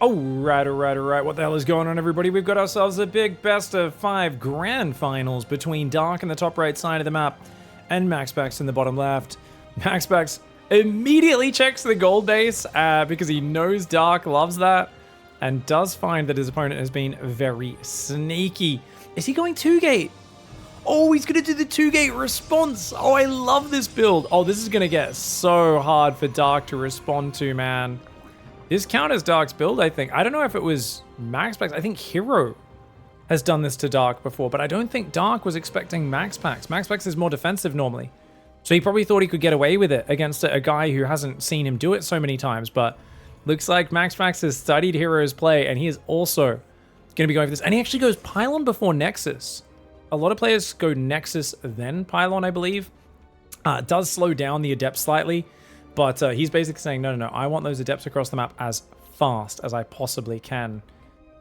Alright. What the hell is going on, everybody? We've got ourselves a big best of 5 grand finals between Dark in the top right side of the map and MAXPAX in the bottom left. MAXPAX immediately checks the gold base because he knows Dark loves that and does find that his opponent has been very sneaky. Is he going 2-gate? Oh, he's going to do the 2-gate response. Oh, I love this build. Oh, this is going to get so hard for Dark to respond to, man. This counters Dark's build, I think. I don't know if it was MAXPAX. I think Hero has done this to Dark before, but I don't think Dark was expecting MAXPAX. MAXPAX is more defensive normally. So he probably thought he could get away with it against a guy who hasn't seen him do it so many times, but looks like MAXPAX has studied Hero's play, and he is also going to be going for this. And he actually goes Pylon before Nexus. A lot of players go Nexus, then Pylon, I believe. It does slow down the Adept slightly. But he's basically saying, no, I want those Adepts across the map as fast as I possibly can.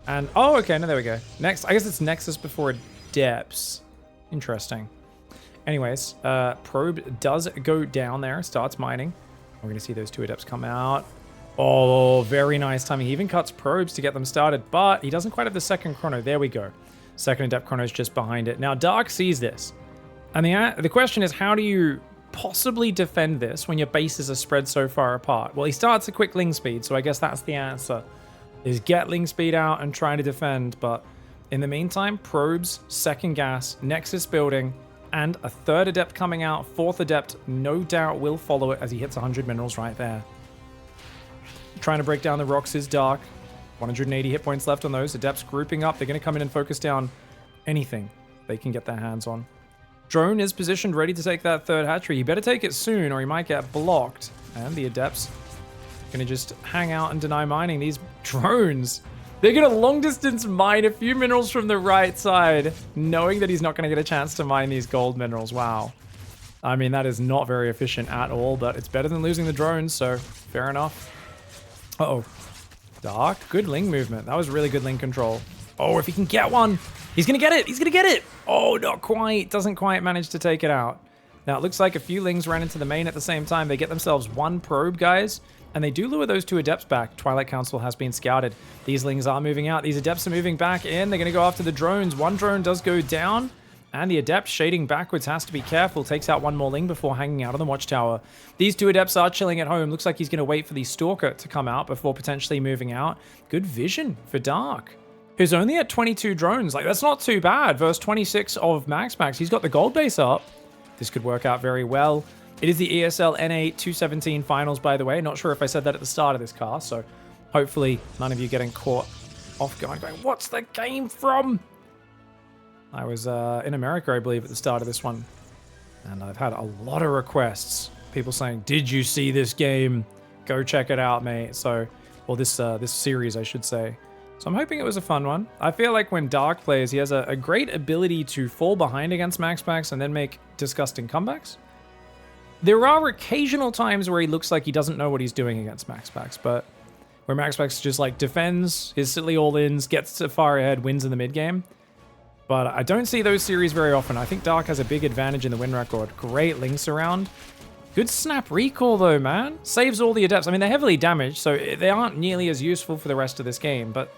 And, oh, okay, no, there we go. Next, I guess it's Nexus before Adepts. Interesting. Anyways, Probe does go down there, starts mining. We're going to see those 2 Adepts come out. Oh, very nice timing. He even cuts Probes to get them started, but he doesn't quite have the second chrono. There we go. Second Adept chrono is just behind it. Now, Dark sees this. And the question is, how do you possibly defend this when your bases are spread so far apart? Well, he starts a quick Ling speed, so I guess that's the answer, is get Ling speed out and try to defend. But in the meantime, Probes, second gas, Nexus building, and a third Adept coming out. Fourth Adept no doubt will follow it as he hits 100 minerals right there. Trying to break down the rocks is Dark. 180 hit points left on those. Adepts grouping up. They're going to come in and focus down anything they can get their hands on. Drone is positioned ready to take that third hatchery. He better take it soon or he might get blocked. And the Adepts going to just hang out and deny mining. These drones, they're going to long distance mine a few minerals from the right side, knowing that he's not going to get a chance to mine these gold minerals. Wow. I mean, that is not very efficient at all, but it's better than losing the drones, so fair enough. Uh-oh. Dark, good Ling movement. That was really good Ling control. Oh, if he can get one. He's going to get it. He's going to get it. Oh, not quite. Doesn't quite manage to take it out. Now, it looks like a few Lings ran into the main at the same time. They get themselves 1 probe, guys. And they do lure those 2 Adepts back. Twilight Council has been scouted. These Lings are moving out. These Adepts are moving back in. They're going to go after the drones. 1 drone does go down. And the Adept shading backwards has to be careful. Takes out 1 more Ling before hanging out on the watchtower. These 2 Adepts are chilling at home. Looks like he's going to wait for the Stalker to come out before potentially moving out. Good vision for Dark, who's only at 22 drones. Like, that's not too bad versus 26 of MAXPAX. He's got the gold base up. This could work out very well. It is the ESL NA 217 finals, by the way. Not sure if I said that at the start of this cast, so hopefully none of you getting caught off guard going, what's the game from? I was in America, I believe, at the start of this one. And I've had a lot of requests. People saying, did you see this game? Go check it out, mate. So, or this series, I should say. So I'm hoping it was a fun one. I feel like when Dark plays, he has a great ability to fall behind against MAXPAX and then make disgusting comebacks. There are occasional times where he looks like he doesn't know what he's doing against MAXPAX, but where MAXPAX just like defends his silly all-ins, gets to far ahead, wins in the mid-game. But I don't see those series very often. I think Dark has a big advantage in the win record. Great Ling surround. Good snap recall though, man. Saves all the Adepts. I mean, they're heavily damaged, so they aren't nearly as useful for the rest of this game, but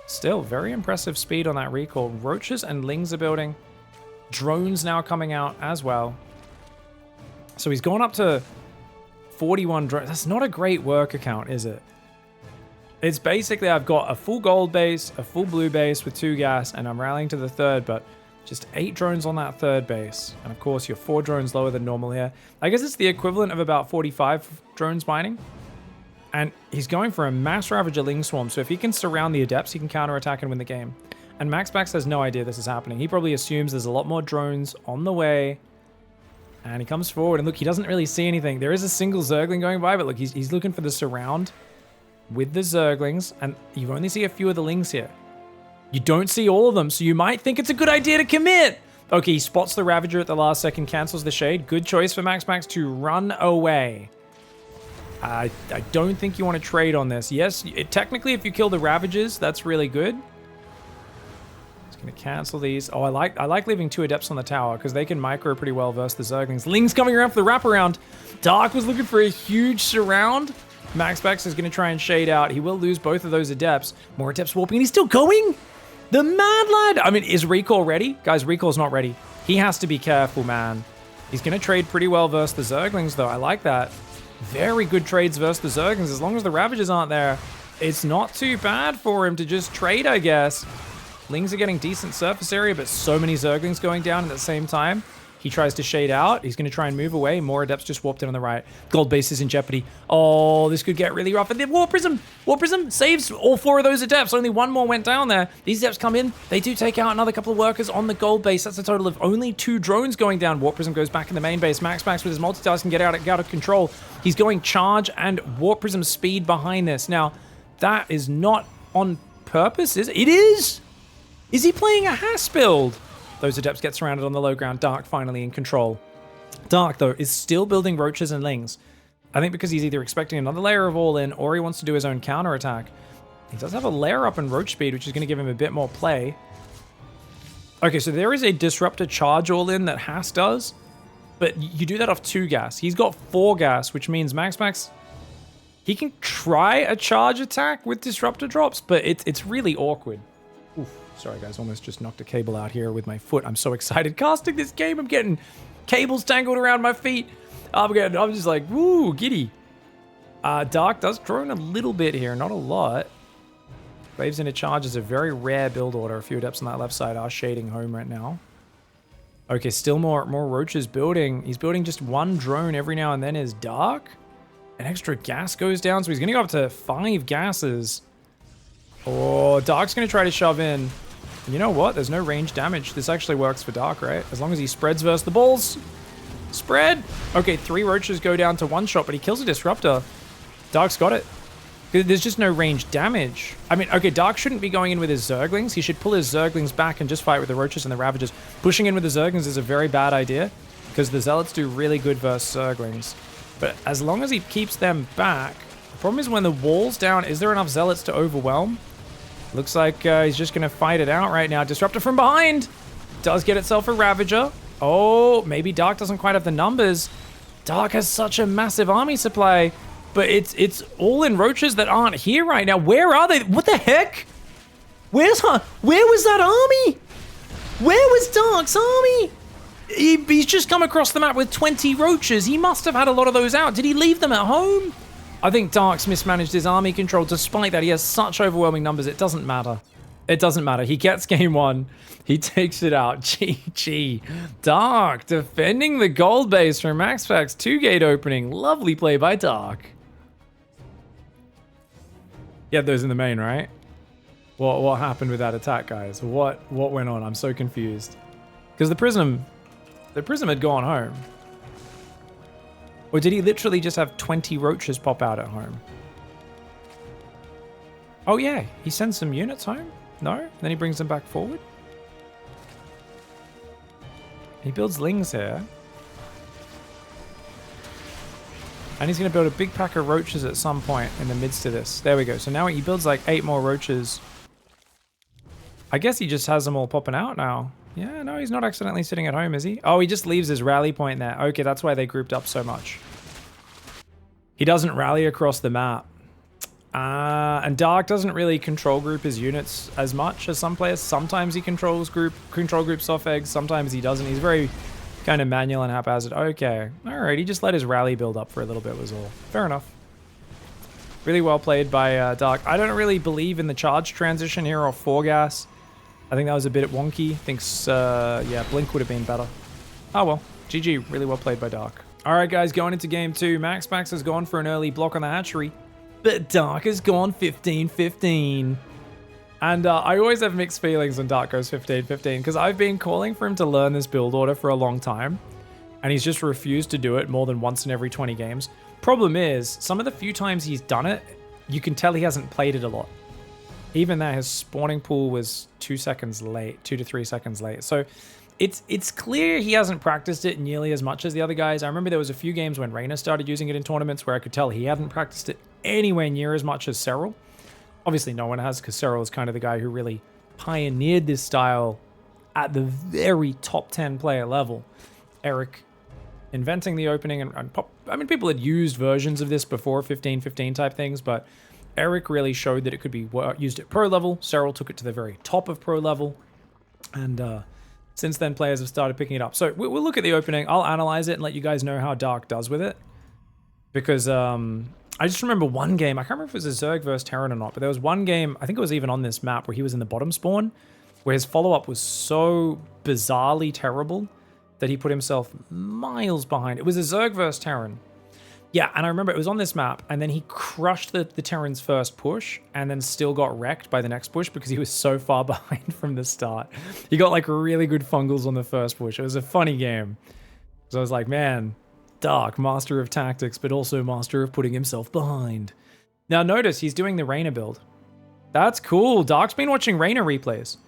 still, very impressive speed on that recall. Roaches and Lings are building. Drones now coming out as well. So he's gone up to 41 drones. That's not a great work account, is it? It's basically, I've got a full gold base, a full blue base with 2 gas, and I'm rallying to the third, but just 8 drones on that third base. And of course, you're 4 drones lower than normal here. I guess it's the equivalent of about 45 drones mining. And he's going for a mass Ravager Ling Swarm, so if he can surround the Adepts, he can counterattack and win the game. And MAXPAX has no idea this is happening. He probably assumes there's a lot more drones on the way. And he comes forward, and look, he doesn't really see anything. There is a single Zergling going by, but look, he's looking for the surround with the Zerglings, and you only see a few of the Lings here. You don't see all of them, so you might think it's a good idea to commit. Okay, he spots the Ravager at the last second, cancels the shade. Good choice for MAXPAX to run away. I don't think you want to trade on this. Yes, technically, if you kill the Ravagers, that's really good. It's going to cancel these. Oh, I like leaving 2 Adepts on the tower because they can micro pretty well versus the Zerglings. Ling's coming around for the wraparound. Dark was looking for a huge surround. MAXPAX is going to try and shade out. He will lose both of those Adepts. More Adepts warping, and he's still going? The mad lad! I mean, is Recall ready? Guys, Recall's not ready. He has to be careful, man. He's going to trade pretty well versus the Zerglings, though. I like that. Very good trades versus the Zerglings. As long as the Ravagers aren't there, it's not too bad for him to just trade, I guess. Lings are getting decent surface area, but so many Zerglings going down at the same time. He tries to shade out. He's going to try and move away. More Adepts just warped in on the right. Gold base is in jeopardy. Oh, this could get really rough. And then Warp Prism! Warp Prism saves all 4 of those Adepts. Only 1 more went down there. These Adepts come in. They do take out another couple of workers on the gold base. That's a total of only 2 drones going down. Warp Prism goes back in the main base. MAXPAX with his multitask can get out of control. He's going charge and Warp Prism speed behind this. Now, that is not on purpose, is it? It is! Is he playing a Hass build? Those Adepts get surrounded on the low ground. Dark finally in control. Dark, though, is still building Roaches and Lings. I think because he's either expecting another layer of all-in or he wants to do his own counterattack. He does have a layer up in Roach speed, which is going to give him a bit more play. Okay, so there is a Disruptor charge all-in that Hass does, but you do that off 2 gas. He's got 4 gas, which means MAXPAX, he can try a charge attack with Disruptor drops, but it's really awkward. Oof. Sorry, guys, almost just knocked a cable out here with my foot. I'm so excited casting this game. I'm getting cables tangled around my feet. I'm just like, woo, giddy. Dark does drone a little bit here, not a lot. Waves into charge is a very rare build order. A few Adepts on that left side are shading home right now. Okay, still more Roaches building. He's building just 1 drone every now and then is Dark. An extra gas goes down, so he's going to go up to 5 gases. Oh, Dark's going to try to shove in. You know what? There's no range damage. This actually works for Dark, right? As long as he spreads versus the balls. Spread. Okay, 3 Roaches go down to 1 shot, but he kills a Disruptor. Dark's got it. There's just no range damage. I mean, okay, Dark shouldn't be going in with his Zerglings. He should pull his Zerglings back and just fight with the Roaches and the Ravagers. Pushing in with the Zerglings is a very bad idea because the Zealots do really good versus Zerglings. But as long as he keeps them back, the problem is when the wall's down, is there enough Zealots to overwhelm? Looks like he's just going to fight it out right now. Disruptor from behind. Does get itself a Ravager. Oh, maybe Dark doesn't quite have the numbers. Dark has such a massive army supply, but it's all in Roaches that aren't here right now. Where are they? What the heck? Where was that army? Where was Dark's army? He's just come across the map with 20 Roaches. He must have had a lot of those out. Did he leave them at home? I think Dark's mismanaged his army control. Despite that, he has such overwhelming numbers. It doesn't matter. It doesn't matter. He gets game 1. He takes it out. GG. Dark defending the gold base from MAXPAX 2-gate opening. Lovely play by Dark. You had those in the main, right? What happened with that attack, guys? What went on? I'm so confused. Because the Prism had gone home. Or did he literally just have 20 Roaches pop out at home? Oh yeah, he sends some units home? No? Then he brings them back forward? He builds Lings here. And he's going to build a big pack of Roaches at some point in the midst of this. There we go. So now he builds like 8 more Roaches. I guess he just has them all popping out now. Yeah, no, he's not accidentally sitting at home, is he? Oh, he just leaves his rally point there. Okay, that's why they grouped up so much. He doesn't rally across the map. And Dark doesn't really control group his units as much as some players. Sometimes he control groups off eggs. Sometimes he doesn't. He's very kind of manual and haphazard. Okay, all right. He just let his rally build up for a little bit was all. Fair enough. Really well played by Dark. I don't really believe in the charge transition here off 4 gas. I think that was a bit wonky. Thinks, yeah, Blink would have been better. Oh well, GG. Really well played by Dark. All right, guys, going into game 2. MAXPAX has gone for an early block on the hatchery, but Dark has gone 15-15. And I always have mixed feelings when Dark goes 15-15 because I've been calling for him to learn this build order for a long time, and he's just refused to do it more than once in every 20 games. Problem is, some of the few times he's done it, you can tell he hasn't played it a lot. Even that, his spawning pool was 2 seconds late, 2 to 3 seconds late. So it's clear he hasn't practiced it nearly as much as the other guys. I remember there was a few games when Reyna started using it in tournaments where I could tell he hadn't practiced it anywhere near as much as Serral. Obviously, no one has, because Serral is kind of the guy who really pioneered this style at the very top 10 player level. Eric inventing the opening. And I mean, people had used versions of this before, 15-15 type things, but Eric really showed that it could be used at pro level. Cyril took it to the very top of pro level. And since then, players have started picking it up. So we'll look at the opening. I'll analyze it and let you guys know how Dark does with it. Because I just remember one game. I can't remember if it was a Zerg versus Terran or not, but there was one game, I think it was even on this map, where he was in the bottom spawn, where his follow-up was so bizarrely terrible that he put himself miles behind. It was a Zerg versus Terran. Yeah, and I remember it was on this map, and then he crushed the Terran's first push, and then still got wrecked by the next push because he was so far behind from the start. He got like really good fungals on the first push. It was a funny game. So I was like, man, Dark, master of tactics, but also master of putting himself behind. Now notice he's doing the Reyna build. That's cool. Dark's been watching Reyna replays.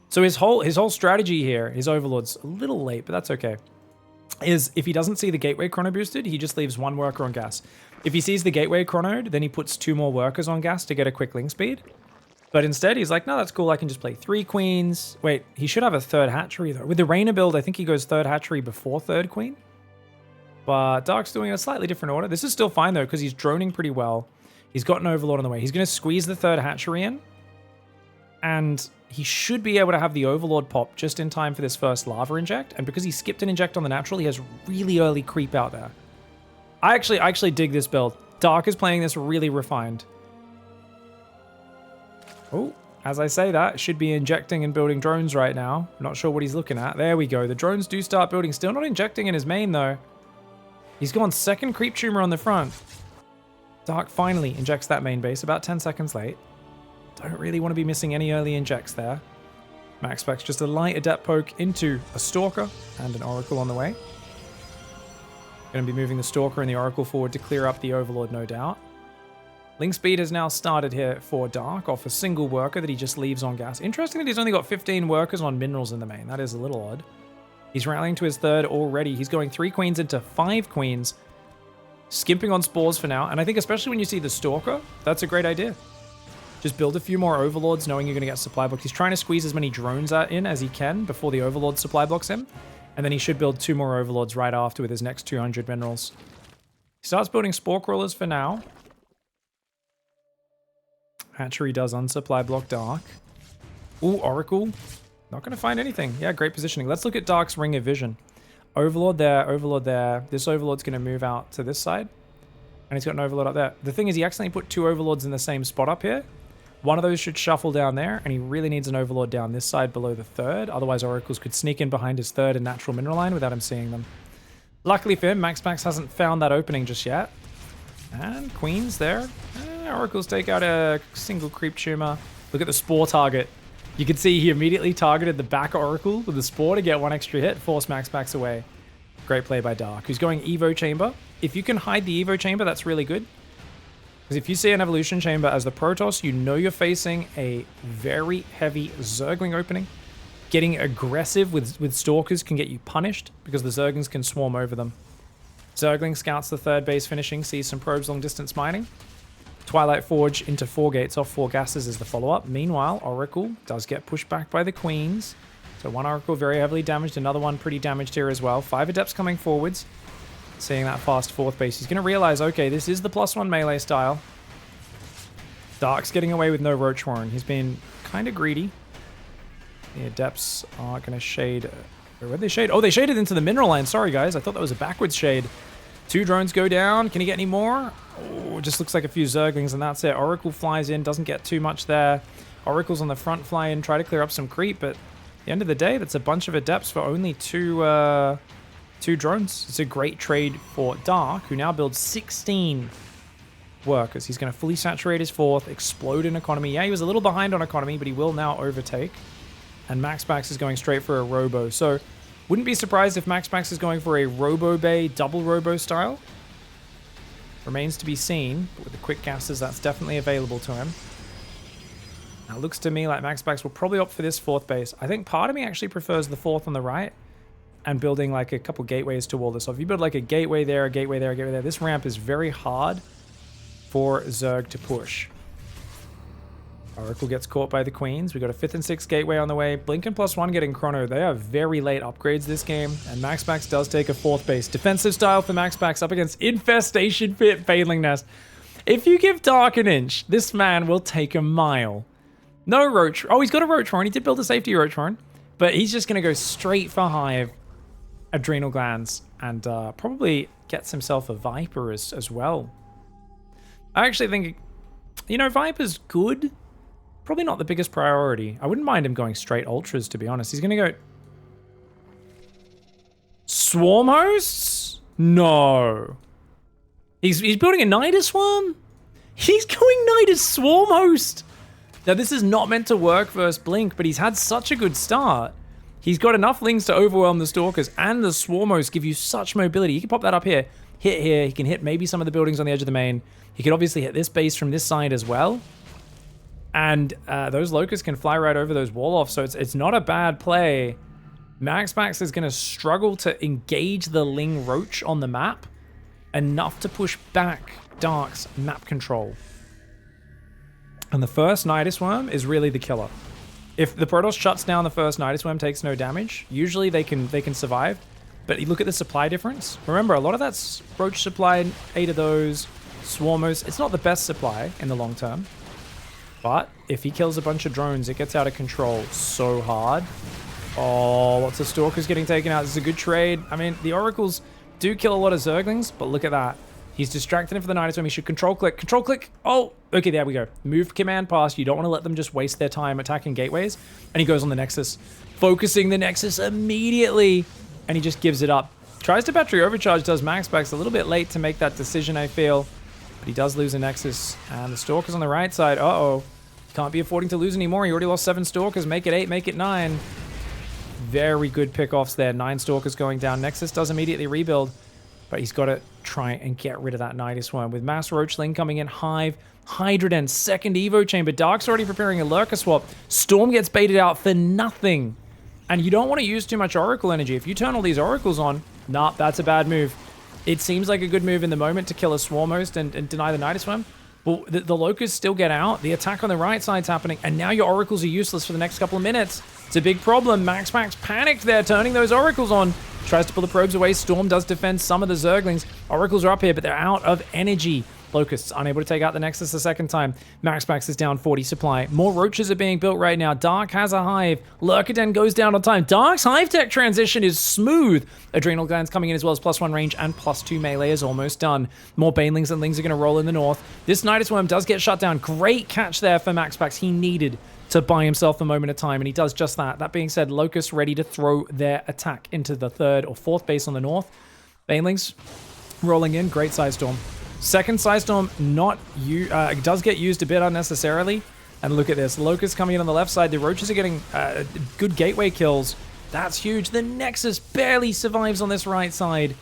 So his whole strategy here, his Overlord's a little late, but that's okay, is if he doesn't see the gateway chrono boosted, he just leaves one worker on gas. If he sees the gateway chronoed, then he puts 2 more workers on gas to get a quick link speed. But instead, he's like, no, that's cool. I can just play 3 queens. Wait, he should have a 3rd hatchery, though. With the Reyna build, I think he goes 3rd hatchery before 3rd queen. But Dark's doing a slightly different order. This is still fine, though, because he's droning pretty well. He's got an Overlord on the way. He's going to squeeze the 3rd hatchery in. And he should be able to have the Overlord pop just in time for this first lava inject. And because he skipped an inject on the natural, he has really early creep out there. I actually dig this build. Dark is playing this really refined. Oh, as I say that, should be injecting and building drones right now. Not sure what he's looking at. There we go. The drones do start building. Still not injecting in his main, though. He's gone 2nd creep tumor on the front. Dark finally injects that main base about 10 seconds late. Don't really want to be missing any early injects there. MAXPAX just a light adept poke into a Stalker and an Oracle on the way. Going to be moving the Stalker and the Oracle forward to clear up the Overlord, no doubt. Link speed has now started here for Dark off a single worker that he just leaves on gas. Interesting that he's only got 15 workers on minerals in the main. That is a little odd. He's rallying to his 3rd already. He's going 3 queens into 5 queens. Skimping on spores for now. And I think especially when you see the Stalker, that's a great idea. Just build a few more Overlords knowing you're going to get supply blocked. He's trying to squeeze as many drones in as he can before the Overlord supply blocks him. And then he should build 2 more Overlords right after with his next 200 minerals. He starts building Spore Crawlers for now. Hatchery does unsupply block Dark. Ooh, Oracle. Not going to find anything. Yeah, great positioning. Let's look at Dark's Ring of Vision. Overlord there, Overlord there. This Overlord's going to move out to this side. And he's got an Overlord up there. The thing is, he accidentally put 2 Overlords in the same spot up here. One of those should shuffle down there, and he really needs an Overlord down this side below the 3rd. Otherwise, Oracles could sneak in behind his 3rd and natural mineral line without him seeing them. Luckily for him, MAXPAX hasn't found that opening just yet. And Queens there. Oracles take out a single creep tumor. Look at the Spore target. You can see he immediately targeted the back Oracle with the Spore to get 1 extra hit, force MAXPAX away. Great play by Dark, who's going Evo Chamber. If you can hide the Evo Chamber, that's really good. Because if you see an Evolution Chamber as the Protoss, you know you're facing a very heavy Zergling opening. Getting aggressive with Stalkers can get you punished because the Zerglings can swarm over them. Zergling scouts the 3rd base finishing, sees some probes long distance mining. Twilight Forge into 4 gates off 4 gases is the follow-up. Meanwhile, Oracle does get pushed back by the Queens. So 1 Oracle very heavily damaged, another one pretty damaged here as well. 5 Adepts coming forwards. Seeing that fast 4th base, he's going to realize, okay, this is the +1 melee style. Dark's getting away with no Roach Warren. He's been kind of greedy. The Adepts are going to shade. Where'd they shade? Oh, they shaded into the mineral line. Sorry, guys. I thought that was a backwards shade. 2 drones go down. Can he get any more? Oh, it just looks like a few Zerglings, and that's it. Oracle flies in, doesn't get too much there. Oracle's on the front fly in, try to clear up some creep, but at the end of the day, that's a bunch of Adepts for only 2 drones. It's a great trade for Dark, who now builds 16 workers. He's going to fully saturate his 4th, explode in economy. Yeah, he was a little behind on economy, but he will now overtake. And MAXPAX is going straight for a Robo. So, wouldn't be surprised if MAXPAX is going for a Robo Bay double Robo style. Remains to be seen, but with the quick gases, that's definitely available to him. Now, it looks to me like MAXPAX will probably opt for this 4th base. I think part of me actually prefers the 4th on the right. And building like a couple gateways to wall this off. If you build like a gateway there, a gateway there, a gateway there, this ramp is very hard for Zerg to push. Oracle gets caught by the Queens. We got a 5th and 6th gateway on the way. Blink and +1 getting Chrono. They are very late upgrades this game, and MAXPAX does take a 4th base. Defensive style for MAXPAX up against Infestation Pit Failing Nest. If you give Dark an inch, this man will take a mile. No Roach. Oh, he's got a Roach Horn. He did build a safety Roach Horn, but he's just going to go straight for Hive, Adrenal Glands, and probably gets himself a Viper as well. I actually think, you know, Viper's good. Probably not the biggest priority. I wouldn't mind him going straight Ultras, to be honest. He's going to go... Swarm Hosts? No. He's building a Nidus Swarm? He's going Nidus Swarm Host! Now, this is not meant to work versus Blink, but he's had such a good start. He's got enough Lings to overwhelm the Stalkers, and the Swarm Host give you such mobility. He can pop that up here, hit here. He can hit maybe some of the buildings on the edge of the main. He could obviously hit this base from this side as well. And those Locusts can fly right over those wall-offs, so it's not a bad play. MAXPAX is going to struggle to engage the Ling Roach on the map enough to push back Dark's map control. And the first Nidus Worm is really the killer. If the Protoss shuts down the first Nidus Worm, takes no damage, usually they can survive. But you look at the supply difference. Remember, a lot of that's Roach supply, 8 of those, Swarmos. It's not the best supply in the long term. But if he kills a bunch of drones, it gets out of control so hard. Oh, lots of Stalkers getting taken out. This is a good trade. I mean, the Oracles do kill a lot of Zerglings, but look at that. He's distracting him for the Nidus Worm. He should control click. Control click. Oh, okay, there we go. Move command pass. You don't want to let them just waste their time attacking gateways. And he goes on the Nexus, focusing the Nexus immediately. And he just gives it up. Tries to battery overcharge, does MAXPAX. A little bit late to make that decision, I feel. But he does lose a Nexus. And the Stalkers on the right side. Uh-oh. Can't be affording to lose anymore. He already lost 7 Stalkers. Make it 8, make it 9. Very good pickoffs there. 9 Stalkers going down. Nexus does immediately rebuild. But he's got to try and get rid of that Nidus Worm. With Mass Roachling coming in, Hive, Hydroden, 2nd Evo Chamber. Dark's already preparing a Lurker swap. Storm gets baited out for nothing. And you don't want to use too much Oracle energy. If you turn all these Oracles on, nah, that's a bad move. It seems like a good move in the moment to kill a Swarm Host and deny the Nidus Worm. Well, the Locusts still get out. The attack on the right side's happening. And now your Oracles are useless for the next couple of minutes. It's a big problem. MAXPAX panicked there, turning those Oracles on. Tries to pull the probes away. Storm does defend some of the Zerglings. Oracles are up here, but they're out of energy. Locusts unable to take out the Nexus a second time. MAXPAX is down 40 supply. More Roaches are being built right now. Dark has a Hive. Lurkaden goes down on time. Dark's Hive Tech transition is smooth. Adrenal Glands coming in as well as +1 range and +2 melee is almost done. More Banelings and Lings are going to roll in the north. This Nidus Worm does get shut down. Great catch there for MAXPAX. He needed to buy himself a moment of time, and he does just that. That being said, Locusts ready to throw their attack into the 3rd or 4th base on the north. Banelings rolling in. Great Side Storm. Second Side Storm does get used a bit unnecessarily. And look at this. Locusts coming in on the left side. The Roaches are getting good gateway kills. That's huge. The Nexus barely survives on this right side.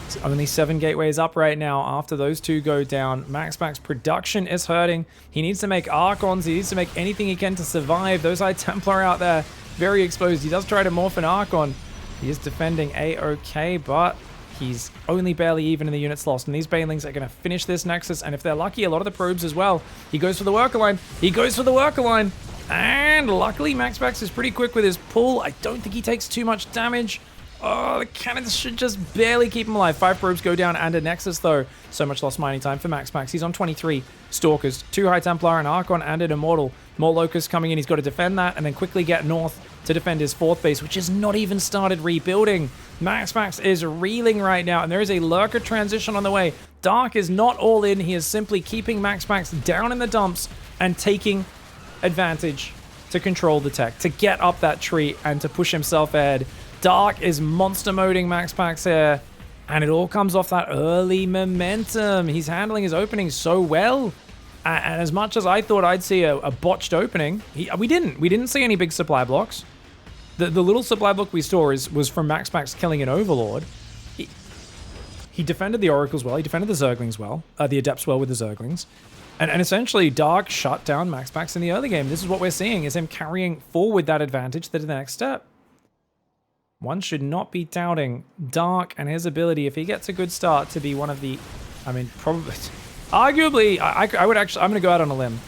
It's only 7 gateways up right now after those 2 go down. MAXPAX production is hurting. He needs to make Archons. He needs to make anything he can to survive. Those High Templar out there, very exposed. He does try to morph an Archon. He is defending A-okay, but he's only barely even in the units lost. And these Banelings are going to finish this Nexus. And if they're lucky, a lot of the probes as well. He goes for the worker line. He goes for the worker line. And luckily, MAXPAX is pretty quick with his pull. I don't think he takes too much damage. Oh, the cannons should just barely keep him alive. 5 probes go down and a Nexus, though. So much lost mining time for MAXPAX. He's on 23 Stalkers, 2 High Templar, an Archon, and an Immortal. More Locusts coming in. He's got to defend that and then quickly get north to defend his 4th base, which has not even started rebuilding. MAXPAX is reeling right now, and there is a Lurker transition on the way. Dark is not all in. He is simply keeping MAXPAX down in the dumps and taking advantage to control the tech, to get up that tree and to push himself ahead. Dark is monster moding MAXPAX here, and it all comes off that early momentum. He's handling his opening so well, and as much as I thought I'd see a botched opening, we didn't see any big supply blocks. The little supply block we saw was from MAXPAX killing an Overlord. He defended the Oracles well, he defended the Zerglings well, the Adepts well with the Zerglings, and essentially Dark shut down MAXPAX in the early game. This is what we're seeing, is him carrying forward that advantage to the next step. One should not be doubting Dark and his ability, if he gets a good start, to be one of the, I mean, probably, arguably, I would actually, I'm going to go out on a limb.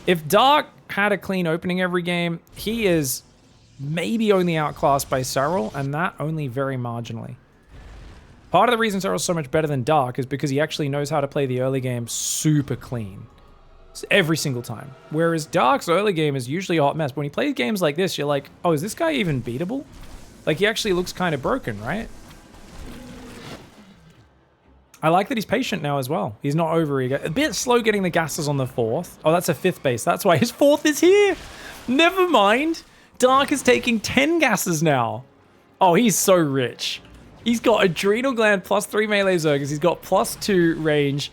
If Dark had a clean opening every game. He is maybe only outclassed by Cyril, and that only very marginally. Part of the reason Cyril's so much better than Dark is because he actually knows how to play the early game super clean. Every single time. Whereas Dark's early game is usually a hot mess. But when he plays games like this, you're like, oh, is this guy even beatable? Like, he actually looks kind of broken, right? I like that he's patient now as well. He's not over-eager. A bit slow getting the gases on the 4th. Oh, that's a 5th base. That's why his 4th is here. Never mind. Dark is taking 10 gases now. Oh, he's so rich. He's got Adrenal Gland plus 3 melee Zergers. He's got plus 2 range.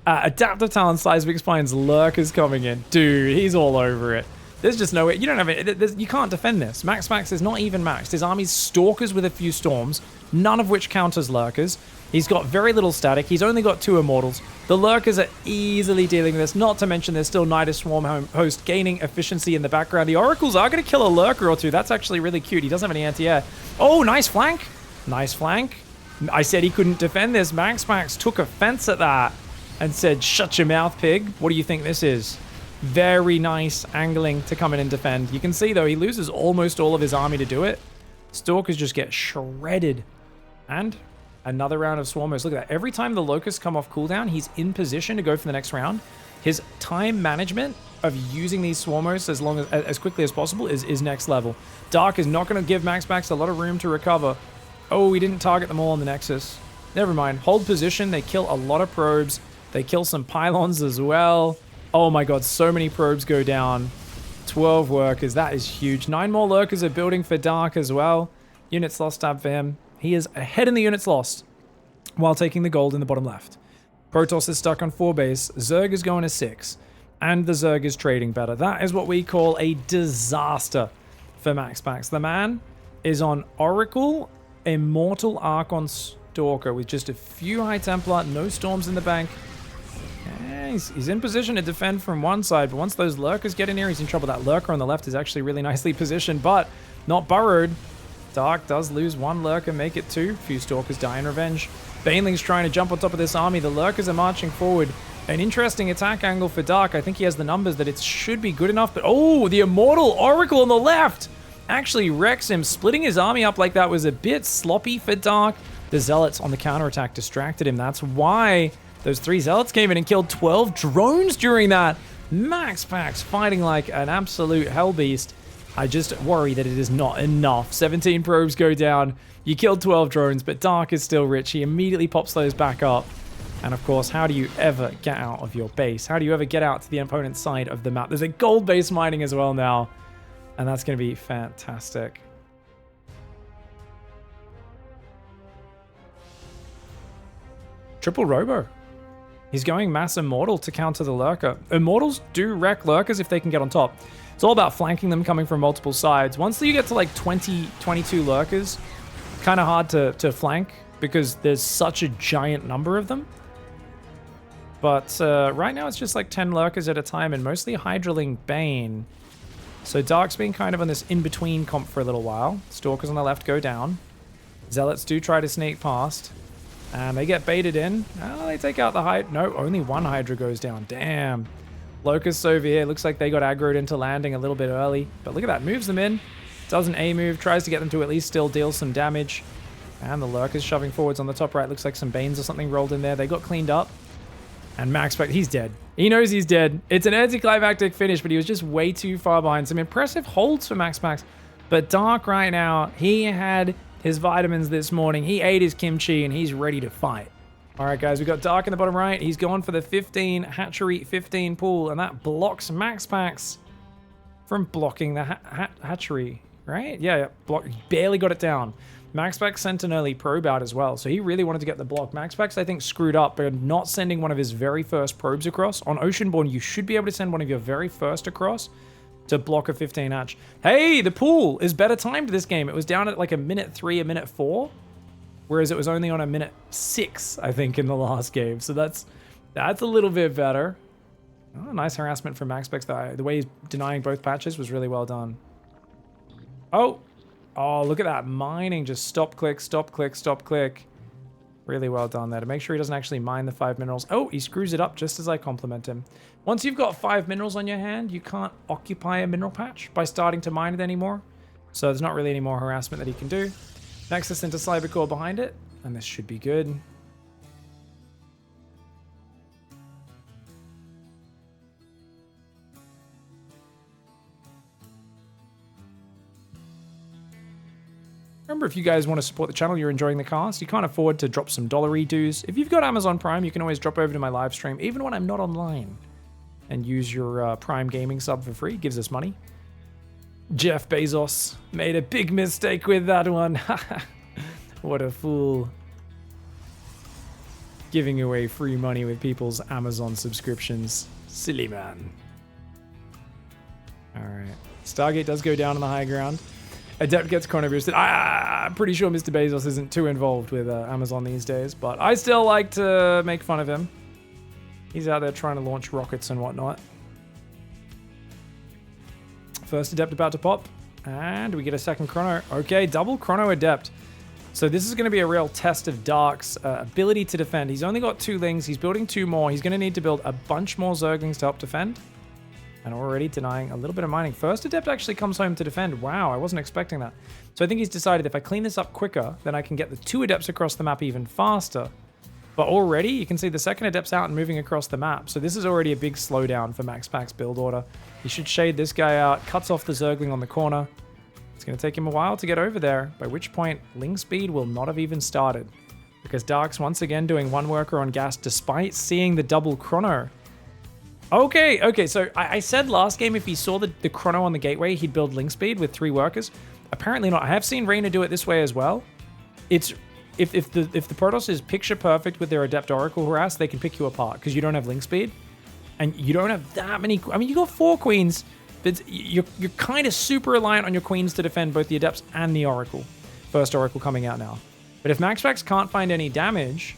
Adaptive Talent, Seismic Spines, Lurkers coming in. Dude, he's all over it. There's just no way. You don't have it. You can't defend this. MAXPAX is not even maxed. His army's Stalkers with a few Storms, none of which counters Lurkers. He's got very little static. He's only got 2 Immortals. The Lurkers are easily dealing with this. Not to mention there's still Nidus Swarm host gaining efficiency in the background. The Oracles are going to kill a Lurker or 2. That's actually really cute. He doesn't have any anti-air. Oh, nice flank. Nice flank. I said he couldn't defend this. MAXPAX took offense at that and said, shut your mouth, pig. What do you think this is? Very nice angling to come in and defend. You can see, though, he loses almost all of his army to do it. Stalkers just get shredded. And another round of Swarmers. Look at that. Every time the Locusts come off cooldown, he's in position to go for the next round. His time management of using these Swarmers as quickly as possible is next level. Dark is not going to give MAXPAX a lot of room to recover. Oh, he didn't target them all on the Nexus. Never mind. Hold position. They kill a lot of probes. They kill some pylons as well. Oh my god, so many probes go down. 12 workers. That is huge. 9 more Lurkers are building for Dark as well. Units lost tab for him. He is ahead in the units lost while taking the gold in the bottom left. Protoss is stuck on 4 base. Zerg is going to 6. And the Zerg is trading better. That is what we call a disaster for MAXPAX. The man is on Oracle, Immortal Archon Stalker with just a few High Templar, no Storms in the bank. He's in position to defend from one side, but once those Lurkers get in here, he's in trouble. That Lurker on the left is actually really nicely positioned, but not burrowed. Dark does lose 1 Lurker, make it 2. Few Stalkers die in revenge. Baneling's trying to jump on top of this army. The Lurkers are marching forward. An interesting attack angle for Dark. I think he has the numbers that it should be good enough, but oh, the Immortal Oracle on the left actually wrecks him. Splitting his army up like that was a bit sloppy for Dark. The Zealots on the counterattack distracted him. That's why those 3 Zealots came in and killed 12 drones during that. MAXPAX fighting like an absolute hellbeast. I just worry that it is not enough. 17 probes go down. You killed 12 drones, but Dark is still rich. He immediately pops those back up. And of course, how do you ever get out of your base? How do you ever get out to the opponent's side of the map? There's a gold base mining as well now. And that's going to be fantastic. Triple Robo. He's going Mass Immortal to counter the Lurker. Immortals do wreck Lurkers if they can get on top. It's all about flanking them coming from multiple sides. Once you get to like 20, 22 Lurkers, kind of hard to flank because there's such a giant number of them. But right now it's just like 10 Lurkers at a time and mostly Hydraling Bane. So Dark's been kind of on this in-between comp for a little while. Stalkers on the left go down. Zealots do try to sneak past. And they get baited in. Oh, they take out the Hydra. No, only 1 Hydra goes down. Damn. Locusts over here. Looks like they got aggroed into landing a little bit early. But look at that. Moves them in. Does an A move. Tries to get them to at least still deal some damage. And the Lurkers shoving forwards on the top right. Looks like some Banes or something rolled in there. They got cleaned up. And MAXPAX, he's dead. He knows he's dead. It's an anticlimactic finish, but he was just way too far behind. Some impressive holds for MAXPAX. But Dark right now, he had his vitamins this morning. He ate his kimchi and he's ready to fight. All right, guys, we got Dark in the bottom right. He's going for the 15 hatchery 15 pool, and that blocks MAXPAX from blocking the hatchery, right? Yeah, block. Barely got it down. MAXPAX sent an early probe out as well, so he really wanted to get the block. MAXPAX, I think, screwed up by not sending one of his very first probes across. On Oceanborn, you should be able to send one of your very first across to block a 15 hatch. Hey, the pool is better timed this game. It was down at like a minute 3, a minute 4, whereas it was only on a minute 6, I think, in the last game. So that's a little bit better. Oh, nice harassment from MAXPAX, though. The way he's denying both patches was really well done. Oh, look at that mining. Just stop, click, stop, click, stop, click. Really well done there to make sure he doesn't actually mine the 5 minerals. Oh, he screws it up just as I compliment him. Once you've got 5 minerals on your hand, you can't occupy a mineral patch by starting to mine it anymore. So there's not really any more harassment that he can do. Nexus into Cybercore behind it, and this should be good. Remember, if you guys want to support the channel, you're enjoying the cast, you can't afford to drop some dollar dues. If you've got Amazon Prime, you can always drop over to my live stream, even when I'm not online, and use your Prime Gaming sub for free. It gives us money. Jeff Bezos made a big mistake with that one. What a fool. Giving away free money with people's Amazon subscriptions. Silly man. Alright. Stargate does go down on the high ground. Adept gets coronavirus. I'm pretty sure Mr. Bezos isn't too involved with Amazon these days, but I still like to make fun of him. He's out there trying to launch rockets and whatnot. First Adept about to pop, and we get a second Chrono. Okay, double Chrono Adept. So this is going to be a real test of Dark's ability to defend. He's only got 2 Lings. He's building 2 more. He's going to need to build a bunch more Zerglings to help defend. And already denying a little bit of mining. First Adept actually comes home to defend. Wow, I wasn't expecting that. So I think he's decided if I clean this up quicker, then I can get the 2 Adepts across the map even faster. But already, you can see the second Adept's out and moving across the map. So this is already a big slowdown for MAXPAX build order. He should shade this guy out, cuts off the Zergling on the corner. It's going to take him a while to get over there, by which point Ling speed will not have even started. Because Dark's once again doing 1 worker on gas despite seeing the double Chrono. Okay, so I said last game if he saw the Chrono on the gateway, he'd build Ling speed with 3 workers. Apparently not. I have seen Reyna do it this way as well. It's if the Protoss is picture perfect with their Adept Oracle harass, they can pick you apart because you don't have Ling speed. And you don't have that many... I mean, you got 4 queens, but you're kind of super reliant on your queens to defend both the Adepts and the Oracle. First Oracle coming out now. But if MAXPAX can't find any damage...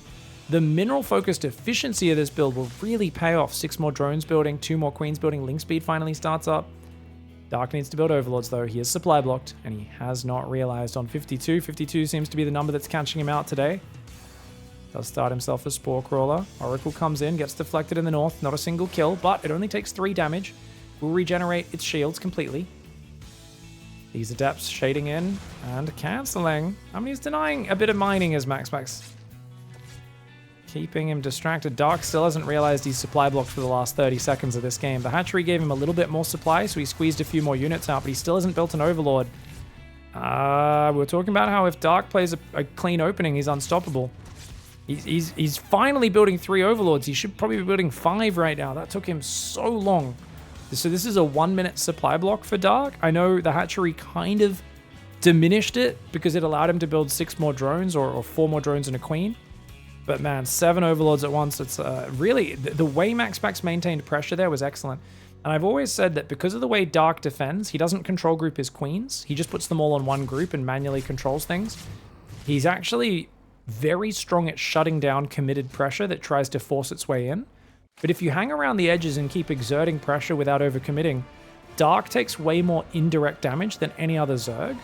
The mineral-focused efficiency of this build will really pay off. 6 more drones building, 2 more queens building, Ling speed finally starts up. Dark needs to build overlords though. He is supply blocked, and he has not realized on 52. 52 seems to be the number that's catching him out today. Does start himself a Spore Crawler. Oracle comes in, gets deflected in the north. Not a single kill, but it only takes 3 damage. Will regenerate its shields completely. These Adepts shading in and cancelling. I mean, he's denying a bit of mining as MAXPAX. Keeping him distracted. Dark still hasn't realized he's supply blocked for the last 30 seconds of this game. The hatchery gave him a little bit more supply, so he squeezed a few more units out, but he still hasn't built an Overlord. We're talking about how if Dark plays a clean opening, he's unstoppable. He's finally building 3 Overlords. He should probably be building 5 right now. That took him so long. So this is a 1-minute supply block for Dark. I know the hatchery kind of diminished it because it allowed him to build 6 more drones or 4 more drones and a queen. But man, 7 Overlords at once, it's really... The way MAXPAX maintained pressure there was excellent. And I've always said that because of the way Dark defends, he doesn't control group his queens. He just puts them all on one group and manually controls things. He's actually very strong at shutting down committed pressure that tries to force its way in. But if you hang around the edges and keep exerting pressure without overcommitting, Dark takes way more indirect damage than any other Zerg.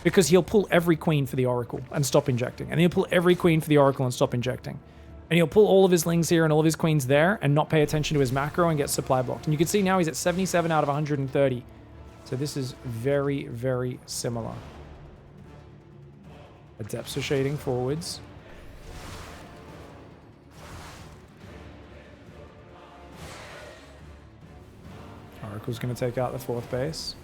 Because he'll pull every queen for the Oracle and stop injecting. And he'll pull every queen for the Oracle and stop injecting. And he'll pull all of his Lings here and all of his queens there and not pay attention to his macro and get supply blocked. And you can see now he's at 77 out of 130. So this is very, very similar. Adepts are shading forwards. Oracle's going to take out the 4th base.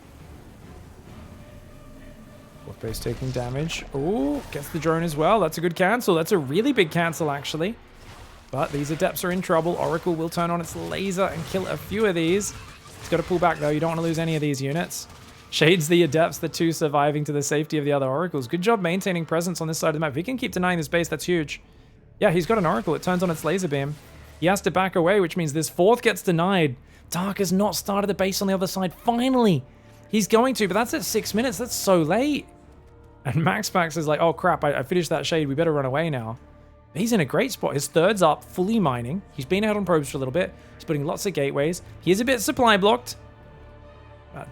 4th base taking damage. Oh, gets the drone as well. That's a good cancel. That's a really big cancel, actually. But these Adepts are in trouble. Oracle will turn on its laser and kill a few of these. It's got to pull back, though. You don't want to lose any of these units. Shades the Adepts, the 2 surviving to the safety of the other Oracles. Good job maintaining presence on this side of the map. If he can keep denying this base, that's huge. Yeah, he's got an Oracle. It turns on its laser beam. He has to back away, which means this 4th gets denied. Dark has not started the base on the other side. Finally! He's going to, but that's at 6 minutes. That's so late. And MAXPAX is like, oh crap, I finished that shade. We better run away now. He's in a great spot. His 3rd's up, fully mining. He's been out on probes for a little bit. He's putting lots of gateways. He is a bit supply blocked.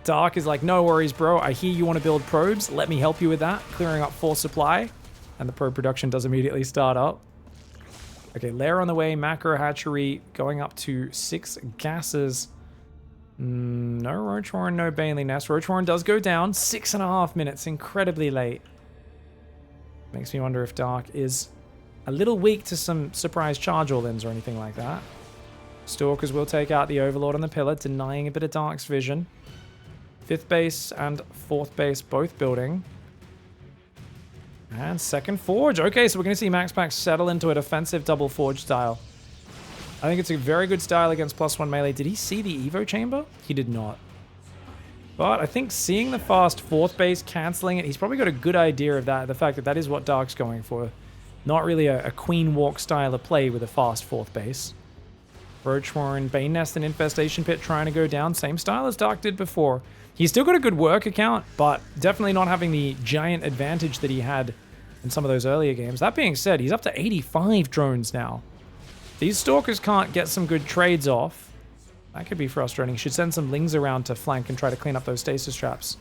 Dark is like, no worries, bro. I hear you want to build probes. Let me help you with that. Clearing up 4 supply. And the probe production does immediately start up. Okay, lair on the way, macro hatchery going up to 6 gases. No Roach Warren, no Bailey Nest. Roach Warren does go down. 6.5 minutes, incredibly late. Makes me wonder if Dark is a little weak to some surprise charge all-ins or anything like that. Stalkers will take out the Overlord on the pillar, denying a bit of Dark's vision. 5th base and 4th base both building. And second forge. Okay, so we're going to see MAXPAX settle into a defensive double forge style. I think it's a very good style against +1 melee. Did he see the Evo chamber? He did not. But I think seeing the fast 4th base, cancelling it, he's probably got a good idea of that. The fact that that is what Dark's going for. Not really a queen walk style of play with a fast 4th base. Roach Warren, Bane Nest, and Infestation Pit trying to go down. Same style as Dark did before. He's still got a good work account, but definitely not having the giant advantage that he had in some of those earlier games. That being said, he's up to 85 drones now. These Stalkers can't get some good trades off. That could be frustrating. Should send some Lings around to flank and try to clean up those stasis traps.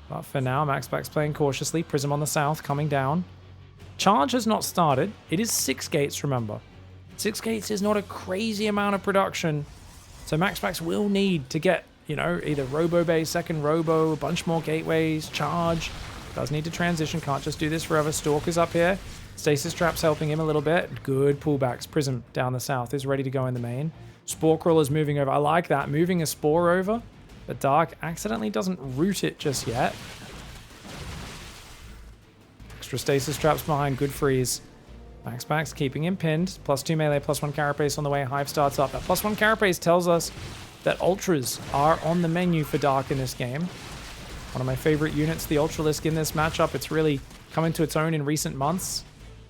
But for now, MAXPAX playing cautiously. Prism on the south coming down. Charge has not started. It is 6 gates, remember. 6 gates is not a crazy amount of production. So MAXPAX will need to get, you know, either Robo Bay, second Robo, a bunch more gateways, charge. Does need to transition, can't just do this forever. Stalkers up here. Stasis traps helping him a little bit. Good pullbacks. Prism down the south is ready to go in the main. Spore Crawler's moving over. I like that. Moving a Spore over. But Dark accidentally doesn't root it just yet. Extra stasis traps behind. Good freeze. MAXPAX keeping him pinned. +2 melee, +1 carapace on the way. Hive starts up. That +1 carapace tells us that Ultras are on the menu for Dark in this game. One of my favorite units, the Ultralisk in this matchup. It's really come into its own in recent months.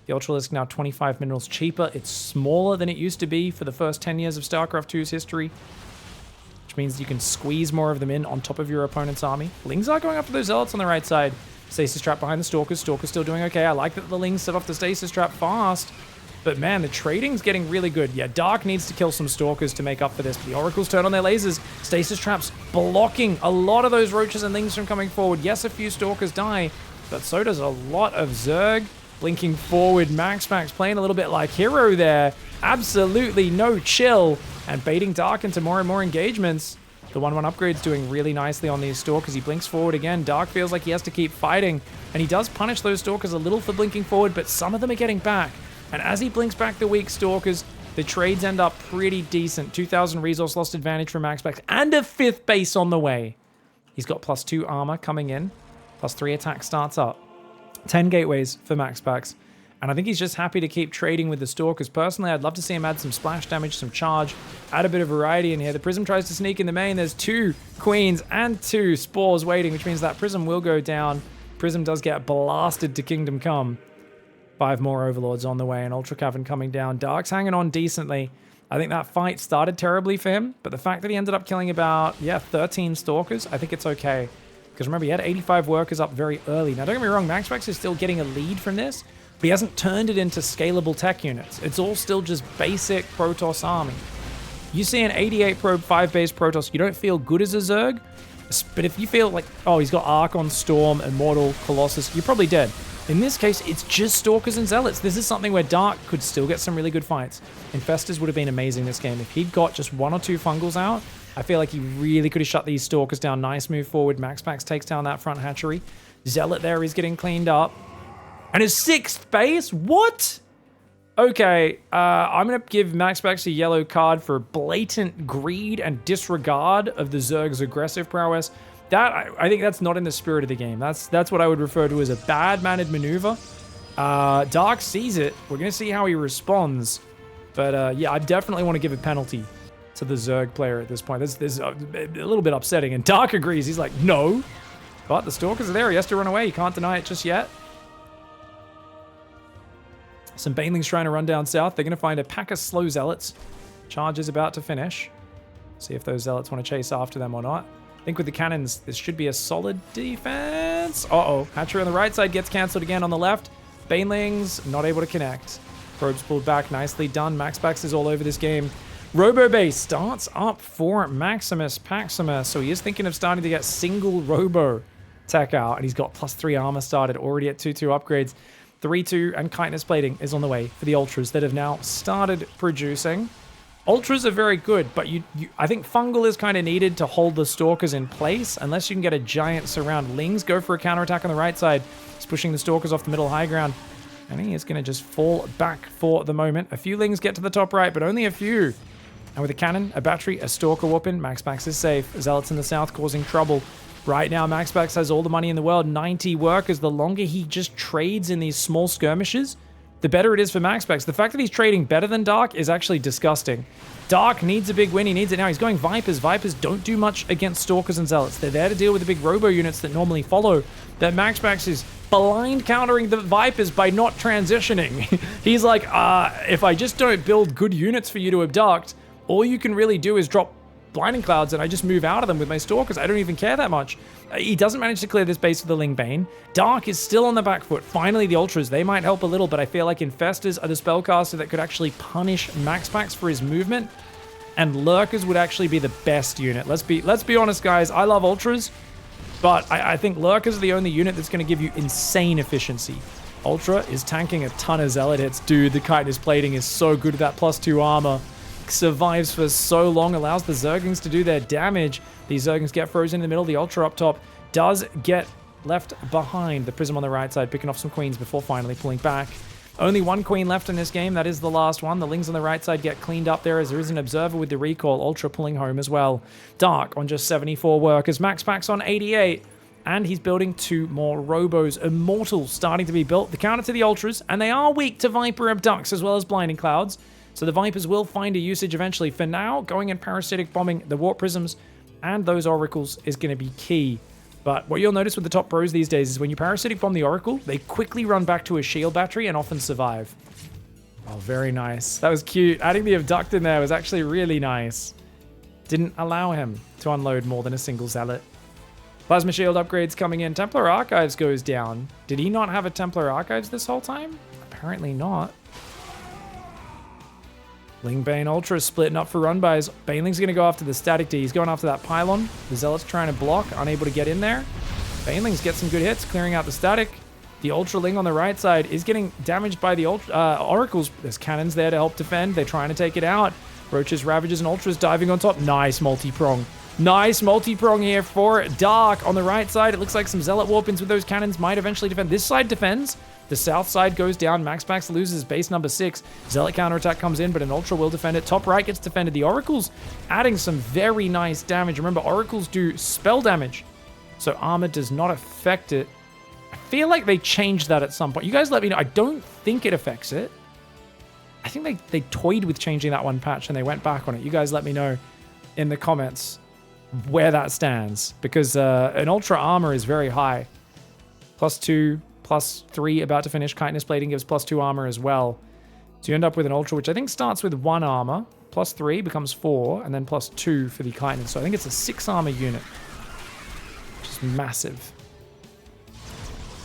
The Ultralisk now 25 minerals cheaper. It's smaller than it used to be for the first 10 years of StarCraft 2's history, which means you can squeeze more of them in on top of your opponent's army. Lings are going after those Zealots on the right side. Stasis trap behind the Stalkers. Stalkers still doing okay. I like that the Lings set off the stasis trap fast. But man, the trading's getting really good. Yeah, Dark needs to kill some Stalkers to make up for this. But the Oracles turn on their lasers. Stasis traps blocking a lot of those Roaches and Lings from coming forward. Yes, a few Stalkers die, but so does a lot of Zerg. Blinking forward, MAXPAX playing a little bit like hero there. Absolutely no chill. And baiting Dark into more and more engagements. The 1-1 upgrade's doing really nicely on these Stalkers. He blinks forward again. Dark feels like he has to keep fighting. And he does punish those Stalkers a little for blinking forward, but some of them are getting back. And as he blinks back the weak Stalkers, the trades end up pretty decent. 2,000 resource lost advantage from MAXPAX and a 5th base on the way. He's got +2 armor coming in. +3 attack starts up. 10 gateways for MAXPAX. And I think he's just happy to keep trading with the Stalkers. Personally, I'd love to see him add some splash damage, some charge, add a bit of variety in here. The Prism tries to sneak in the main. There's 2 Queens and 2 Spores waiting, which means that Prism will go down. Prism does get blasted to Kingdom Come. 5 more Overlords on the way, and Ultra Cavern coming down. Dark's hanging on decently. I think that fight started terribly for him, but the fact that he ended up killing about, 13 Stalkers, I think it's okay. Because remember, he had 85 workers up very early. Now, don't get me wrong, MAXPAX is still getting a lead from this, but he hasn't turned it into scalable tech units. It's all still just basic Protoss army. You see an 88 probe 5 base Protoss, you don't feel good as a Zerg, but if you feel like, oh, he's got Archon, Storm, Immortal, Colossus, you're probably dead. In this case, it's just Stalkers and Zealots. This is something where Dark could still get some really good fights. Infestors would have been amazing this game. If he'd got just 1 or 2 Fungals out, I feel like he really could have shut these Stalkers down. Nice move forward. MAXPAX takes down that front hatchery. Zealot there is getting cleaned up. And his 6th base? What? Okay, I'm going to give MAXPAX a yellow card for blatant greed and disregard of the Zerg's aggressive prowess. That I think that's not in the spirit of the game. That's what I would refer to as a bad-mannered maneuver. Dark sees it. We're going to see how he responds. But yeah, I definitely want to give a penalty to the Zerg player at this point. This is a little bit upsetting. And Dark agrees. He's like, no. But the Stalkers are there. He has to run away. He can't deny it just yet. Some Banelings trying to run down south. They're going to find a pack of slow Zealots. Charge is about to finish. See if those Zealots want to chase after them or not. I think with the cannons, this should be a solid defense. Uh-oh. Hatchery on the right side gets cancelled again on the left. Banelings not able to connect. Probes pulled back. Nicely done. MAXPAX is all over this game. Robo Base starts up for Maximus Paxima. So he is thinking of starting to get single Robo tech out. And he's got +3 armor started already at 2-2 upgrades. 3-2, and Chitinous Plating is on the way for the Ultras that have now started producing. Ultras are very good, but I think Fungal is kind of needed to hold the Stalkers in place, unless you can get a giant surround. Lings go for a counterattack on the right side. He's pushing the Stalkers off the middle high ground, and he is going to just fall back for the moment. A few Lings get to the top right, but only a few. And with a cannon, a battery, a Stalker whooping, MAXPAX is safe. Zealots in the south causing trouble. Right now, MAXPAX has all the money in the world, 90 workers. The longer he just trades in these small skirmishes, the better it is for MAXPAX. The fact that he's trading better than Dark is actually disgusting. Dark needs a big win. He needs it now. He's going Vipers. Vipers don't do much against Stalkers and Zealots. They're there to deal with the big Robo units that normally follow. That MAXPAX is blind countering the Vipers by not transitioning. He's like, if I just don't build good units for you to abduct, all you can really do is drop Blinding Clouds and I just move out of them with my Stalkers. I don't even care that much. He doesn't manage to clear this base with the Ling Bane. Dark is still on the back foot. Finally, the Ultras, they might help a little, but I feel like Infestors are the spellcaster that could actually punish MAXPAX for his movement, and Lurkers would actually be the best unit. Let's be honest, guys. I love Ultras, but I think Lurkers are the only unit that's going to give you insane efficiency. Ultra is tanking a ton of Zealot hits. Dude, the Chitinous Plating is so good with that +2 armor. Survives for so long, allows the Zerglings to do their damage. These Zerglings get frozen in the middle. The Ultra up top does get left behind. The Prism on the right side picking off some queens before finally pulling back. Only one queen left in this game. That is the last one. The Lings on the right side get cleaned up there as there is an Observer with the recall. Ultra pulling home as well. Dark on just 74 workers. MAXPAX on 88. And he's building 2 more Robos. Immortals starting to be built. The counter to the Ultras. And they are weak to Viper Abducts as well as Blinding Clouds. So the Vipers will find a usage eventually. For now, going and Parasitic Bombing the Warp Prisms and those Oracles is going to be key. But what you'll notice with the top pros these days is when you Parasitic Bomb the Oracle, they quickly run back to a shield battery and often survive. Oh, very nice. That was cute. Adding the Abduct in there was actually really nice. Didn't allow him to unload more than a single Zealot. Plasma Shield upgrades coming in. Templar Archives goes down. Did he not have a Templar Archives this whole time? Apparently not. Ling Bane Ultra splitting up for run-bys. Baneling's going to go after the Static D. He's going after that Pylon. The Zealot's trying to block, unable to get in there. Baneling's get some good hits, clearing out the Static. The Ultra Ling on the right side is getting damaged by the Oracles. There's cannons there to help defend. They're trying to take it out. Roaches, Ravagers, and Ultras diving on top. Nice multi-prong. Nice multi-prong here for Dark. On the right side, it looks like some Zealot Warpins with those cannons might eventually defend. This side defends. The south side goes down. MAXPAX loses base number 6. Zealot counterattack comes in, but an Ultra will defend it. Top right gets defended. The Oracles adding some very nice damage. Remember, Oracles do spell damage, so armor does not affect it. I feel like they changed that at some point. You guys let me know. I don't think it affects it. I think they toyed with changing that one patch and they went back on it. You guys let me know in the comments where that stands, because an Ultra armor is very high. +2, +3 about to finish. Chitinous Plating gives +2 armor as well. So you end up with an Ultra, which I think starts with 1 armor. +3 becomes 4, and then +2 for the Chitinous. So I think it's a 6 armor unit, which is massive.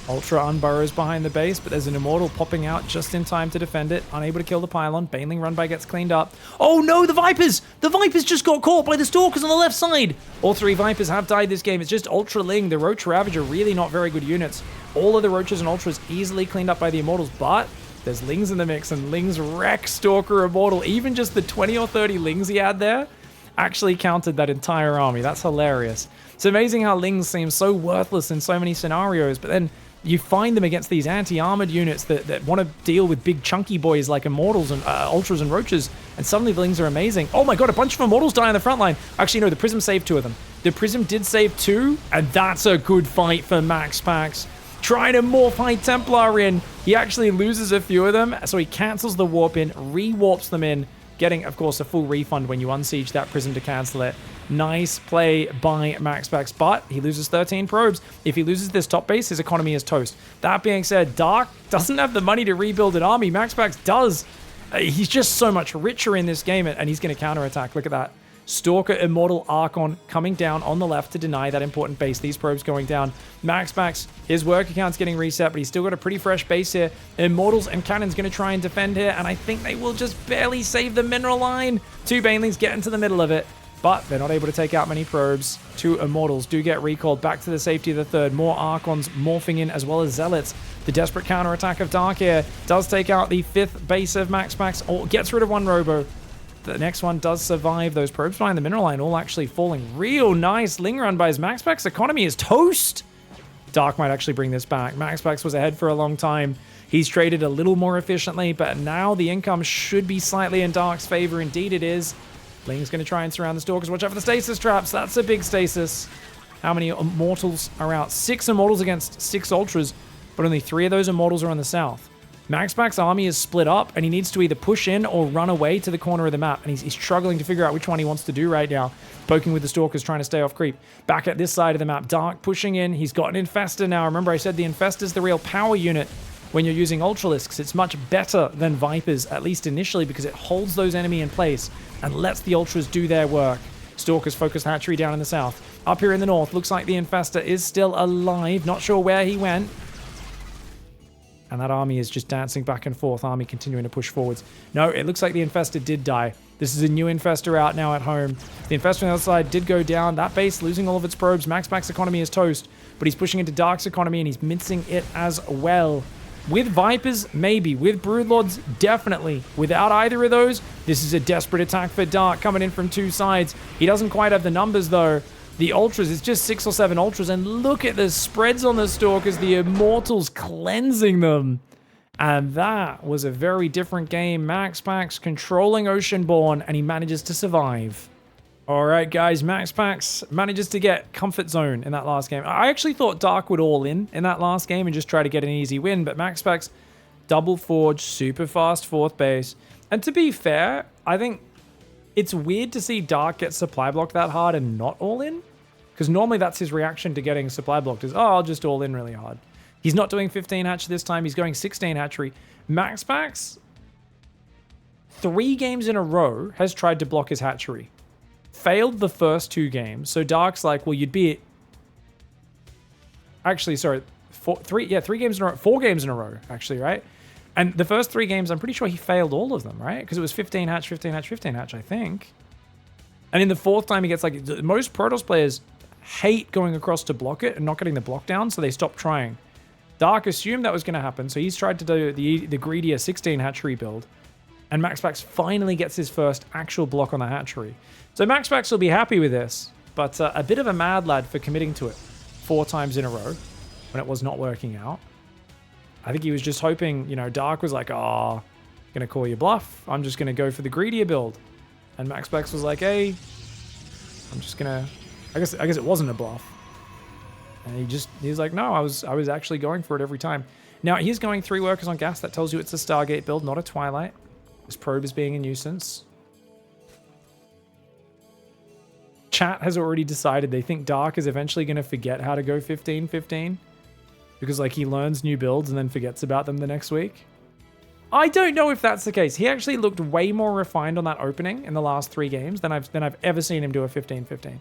Ultra unburrows behind the base, but there's an Immortal popping out just in time to defend it. Unable to kill the Pylon. Baneling run by gets cleaned up. Oh no, the Vipers! The Vipers just got caught by the Stalkers on the left side! All 3 Vipers have died this game. It's just Ultra Ling. The Roach Ravager, really not very good units. All of the Roaches and Ultras easily cleaned up by the Immortals, but there's Lings in the mix, and Lings wreck Stalker Immortal. Even just the 20 or 30 Lings he had there actually counted that entire army. That's hilarious. It's amazing how Lings seem so worthless in so many scenarios, but then you find them against these anti-armored units that want to deal with big chunky boys like Immortals and Ultras and Roaches, and suddenly the Lings are amazing. Oh my god, a bunch of Immortals die on the front line. Actually, no, the Prism saved 2 of them. The Prism did save 2, and that's a good fight for MAXPAX. Trying to Morphite Templar in. He actually loses a few of them, so he cancels the warp in, re-warps them in, getting, of course, a full refund when you unsiege that Prism to cancel it. Nice play by MAXPAX, but he loses 13 probes. If he loses this top base, his economy is toast. That being said, Dark doesn't have the money to rebuild an army. MAXPAX does. He's just so much richer in this game, and he's going to counterattack. Look at that. Stalker, Immortal, Archon coming down on the left to deny that important base. These probes going down. MAXPAX, his work account's getting reset, but he's still got a pretty fresh base here. Immortals and Cannons going to try and defend here, and I think they will just barely save the mineral line. 2 Banelings get into the middle of it, but they're not able to take out many probes. 2 Immortals do get recalled back to the safety of the 3rd. More Archons morphing in, as well as Zealots. The desperate counterattack of Dark here does take out the 5th base of MAXPAX, or gets rid of one Robo. The next one does survive. Those probes behind the mineral line all actually falling. Real nice Ling run by his MAXPAX. Economy is toast. Dark might actually bring this back. MAXPAX was ahead for a long time. He's traded a little more efficiently, but now the income should be slightly in Dark's favor. Indeed it is. Ling's going to try and surround the Stalkers. Watch out for the stasis traps. That's a big stasis. How many Immortals are out? 6 Immortals against 6 Ultras, but only 3 of those Immortals are on the south. MAXPAX's army is split up, and he needs to either push in or run away to the corner of the map, and he's struggling to figure out which one he wants to do right now. Poking with the Stalkers, trying to stay off creep. Back at this side of the map, Dark pushing in. He's got an Infestor now. Remember I said the Infestor's the real power unit when you're using Ultralisks. It's much better than Vipers, at least initially, because it holds those enemy in place and lets the Ultras do their work. Stalkers focus hatchery down in the south. Up here in the north, looks like the Infestor is still alive. Not sure where he went. And that army is just dancing back and forth. Army continuing to push forwards. No, it looks like the Infestor did die. This is a new Infestor out now at home. The Infestor on the other side did go down. That base losing all of its probes. MAXPAX economy is toast. But he's pushing into Dark's economy and he's mincing it as well. With Vipers, maybe. With Broodlords, definitely. Without either of those, this is a desperate attack for Dark coming in from 2 sides. He doesn't quite have the numbers though. The Ultras, it's just 6 or 7 Ultras, and look at the spreads on the Stalkers, the Immortals cleansing them. And that was a very different game. MAXPAX controlling Oceanborn, and he manages to survive. All right, guys, MAXPAX manages to get Comfort Zone in that last game. I actually thought Dark would all in that last game and just try to get an easy win, but MAXPAX double forge, super fast 4th base. And to be fair, I think it's weird to see Dark get supply blocked that hard and not all in. Because normally that's his reaction to getting supply blocked is, oh, I'll just all in really hard. He's not doing 15 hatch this time. He's going 16 hatchery. MAXPAX, 3 games in a row, has tried to block his hatchery. Failed the first 2 games. So Dark's like, well, you'd be... Actually, sorry. 3 games in a row. 4 games in a row, actually, right? And the first 3 games, I'm pretty sure he failed all of them, right? Because it was 15 hatch, 15 hatch, 15 hatch, I think. And in the 4th time, he gets like... Most Protoss players hate going across to block it and not getting the block down, so they stop trying. Dark assumed that was going to happen, so he's tried to do the greedier 16 hatchery build, and MAXPAX finally gets his first actual block on the hatchery. So MAXPAX will be happy with this, but a bit of a mad lad for committing to it 4 times in a row when it was not working out. I think he was just hoping, you know, Dark was like, oh, gonna call you bluff. I'm just gonna go for the greedier build. And MAXPAX was like, hey, I'm just gonna... I guess it wasn't a bluff. And he's like, no, I was actually going for it every time. Now, he's going 3 workers on gas. That tells you it's a Stargate build, not a Twilight. This probe is being a nuisance. Chat has already decided they think Dark is eventually going to forget how to go 15-15. Because, like, he learns new builds and then forgets about them the next week. I don't know if that's the case. He actually looked way more refined on that opening in the last 3 games than I've ever seen him do a 15-15.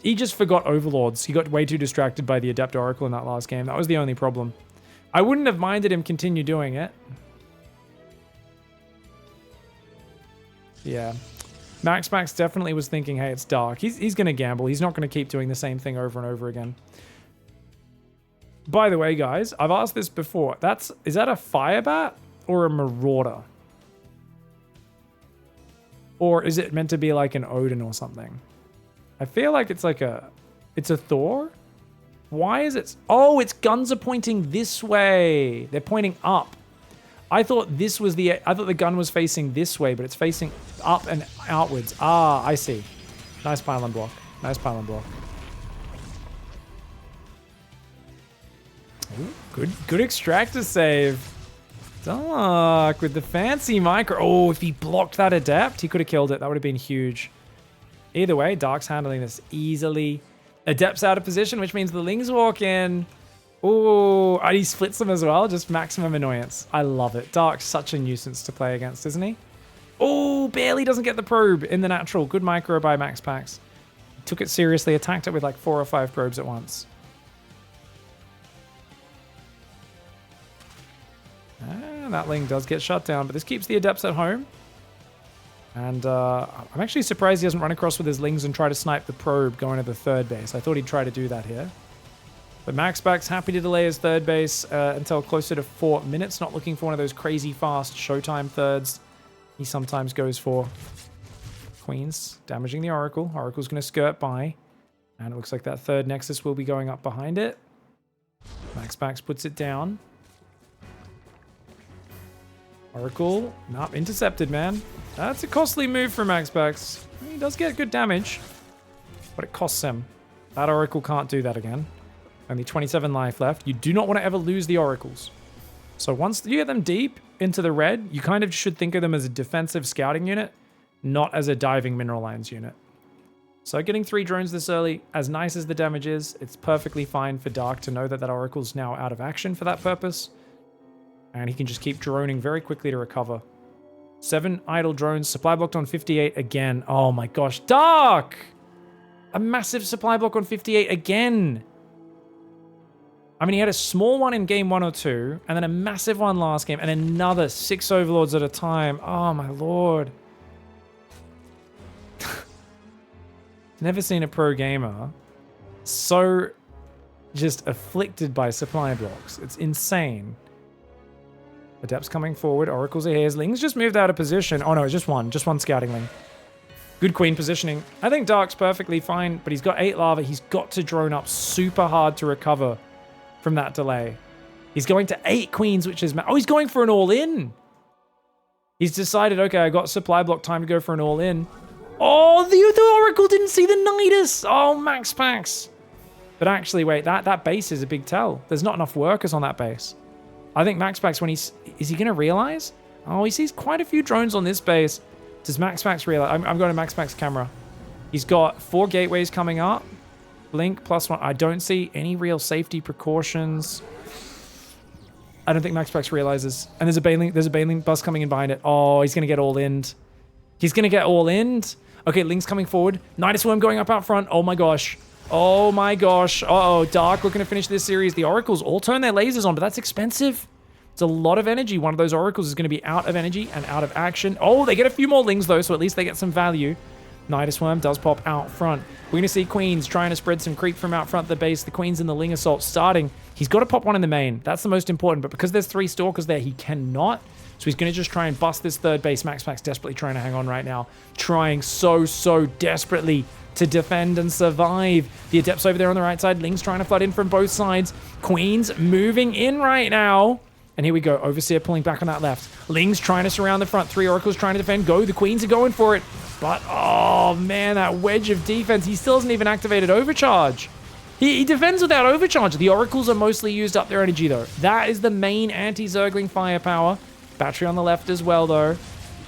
He just forgot Overlords. He got way too distracted by the Adept Oracle in that last game. That was the only problem. I wouldn't have minded him continue doing it. Yeah. MAXPAX definitely was thinking, hey, it's Dark. He's going to gamble. He's not going to keep doing the same thing over and over again. By the way, guys, I've asked this before. Is that a Firebat or a Marauder? Or is it meant to be like an Odin or something? I feel like it's like it's a Thor. Why is it? Oh, its guns are pointing this way. They're pointing up. I thought the gun was facing this way, but it's facing up and outwards. Ah, I see. Nice pylon block. Nice pylon block. Ooh, good extractor save. Dark with the fancy micro. Oh, if he blocked that Adept, he could have killed it. That would have been huge. Either way, Dark's handling this easily. Adept's out of position, which means the Lings walk in. Ooh, and he splits them as well. Just maximum annoyance. I love it. Dark's such a nuisance to play against, isn't he? Oh, barely doesn't get the probe in the natural. Good micro by MAXPAX. Took it seriously, attacked it with like 4 or 5 probes at once. And that Ling does get shut down, but this keeps the Adepts at home. And I'm actually surprised he doesn't run across with his Lings and try to snipe the probe going to the 3rd base. I thought he'd try to do that here. But MAXPAX happy to delay his third base until closer to 4 minutes. Not looking for one of those crazy fast showtime thirds he sometimes goes for. Queens damaging the Oracle. Oracle's going to skirt by. And it looks like that third Nexus will be going up behind it. MAXPAX puts it down. Oracle, not intercepted, man. That's a costly move for MAXPAX. He does get good damage, but it costs him. That Oracle can't do that again. Only 27 life left. You do not want to ever lose the Oracles. So once you get them deep into the red, you kind of should think of them as a defensive scouting unit, not as a diving mineral lines unit. So getting 3 drones this early, as nice as the damage is, it's perfectly fine for Dark to know that that Oracle's now out of action for that purpose. And he can just keep droning very quickly to recover. 7 idle drones, supply blocked on 58 again. Oh my gosh, Dark! A massive supply block on 58 again. I mean, he had a small one in game 1 or 2, and then a massive one last game, and another 6 overlords at a time. Oh my lord. Never seen a pro gamer so just afflicted by supply blocks. It's insane. Adepts coming forward. Oracles are here. Ling's just moved out of position. Oh no, it's just one scouting Ling. Good queen positioning. I think Dark's perfectly fine, but he's got 8 lava. He's got to drone up super hard to recover from that delay. He's going to 8 queens, which is... Oh, he's going for an all-in. He's decided, okay, I got supply block, time to go for an all-in. Oh, the Oracle didn't see the Nidus. Oh, MAXPAX. But actually, wait, that base is a big tell. There's not enough workers on that base. I think MAXPAX, when is he going to realize? Oh, he sees quite a few drones on this base. Does MAXPAX realize? I'm going to MAXPAX camera. He's got 4 gateways coming up. Blink +1. I don't see any real safety precautions. I don't think MAXPAX realizes. And there's a Baneling bus coming in behind it. Oh, he's going to get all in. He's going to get all in. Okay, Ling's coming forward. Nidus Worm going up out front. Oh my gosh. Oh my gosh. Uh-oh, Dark looking to finish this series. The Oracles all turn their lasers on, but that's expensive. It's a lot of energy. One of those Oracles is going to be out of energy and out of action. Oh, they get a few more Lings though, so at least they get some value. Nidus Worm does pop out front. We're going to see Queens trying to spread some creep from out front of the base. The Queens and the Ling Assault starting. He's got to pop one in the main. That's the most important, but because there's 3 Stalkers there, he cannot. So he's going to just try and bust this third base. MAXPAX desperately trying to hang on right now. Trying so desperately to defend and survive. The Adepts over there on the right side. Ling's trying to flood in from both sides. Queens moving in right now. And here we go. Overseer pulling back on that left. Ling's trying to surround the front. 3 Oracles trying to defend. Go. The Queens are going for it. But, oh man, that wedge of defense. He still hasn't even activated Overcharge. He defends without Overcharge. The Oracles are mostly used up their energy, though. That is the main anti-Zergling firepower. Battery on the left as well, though.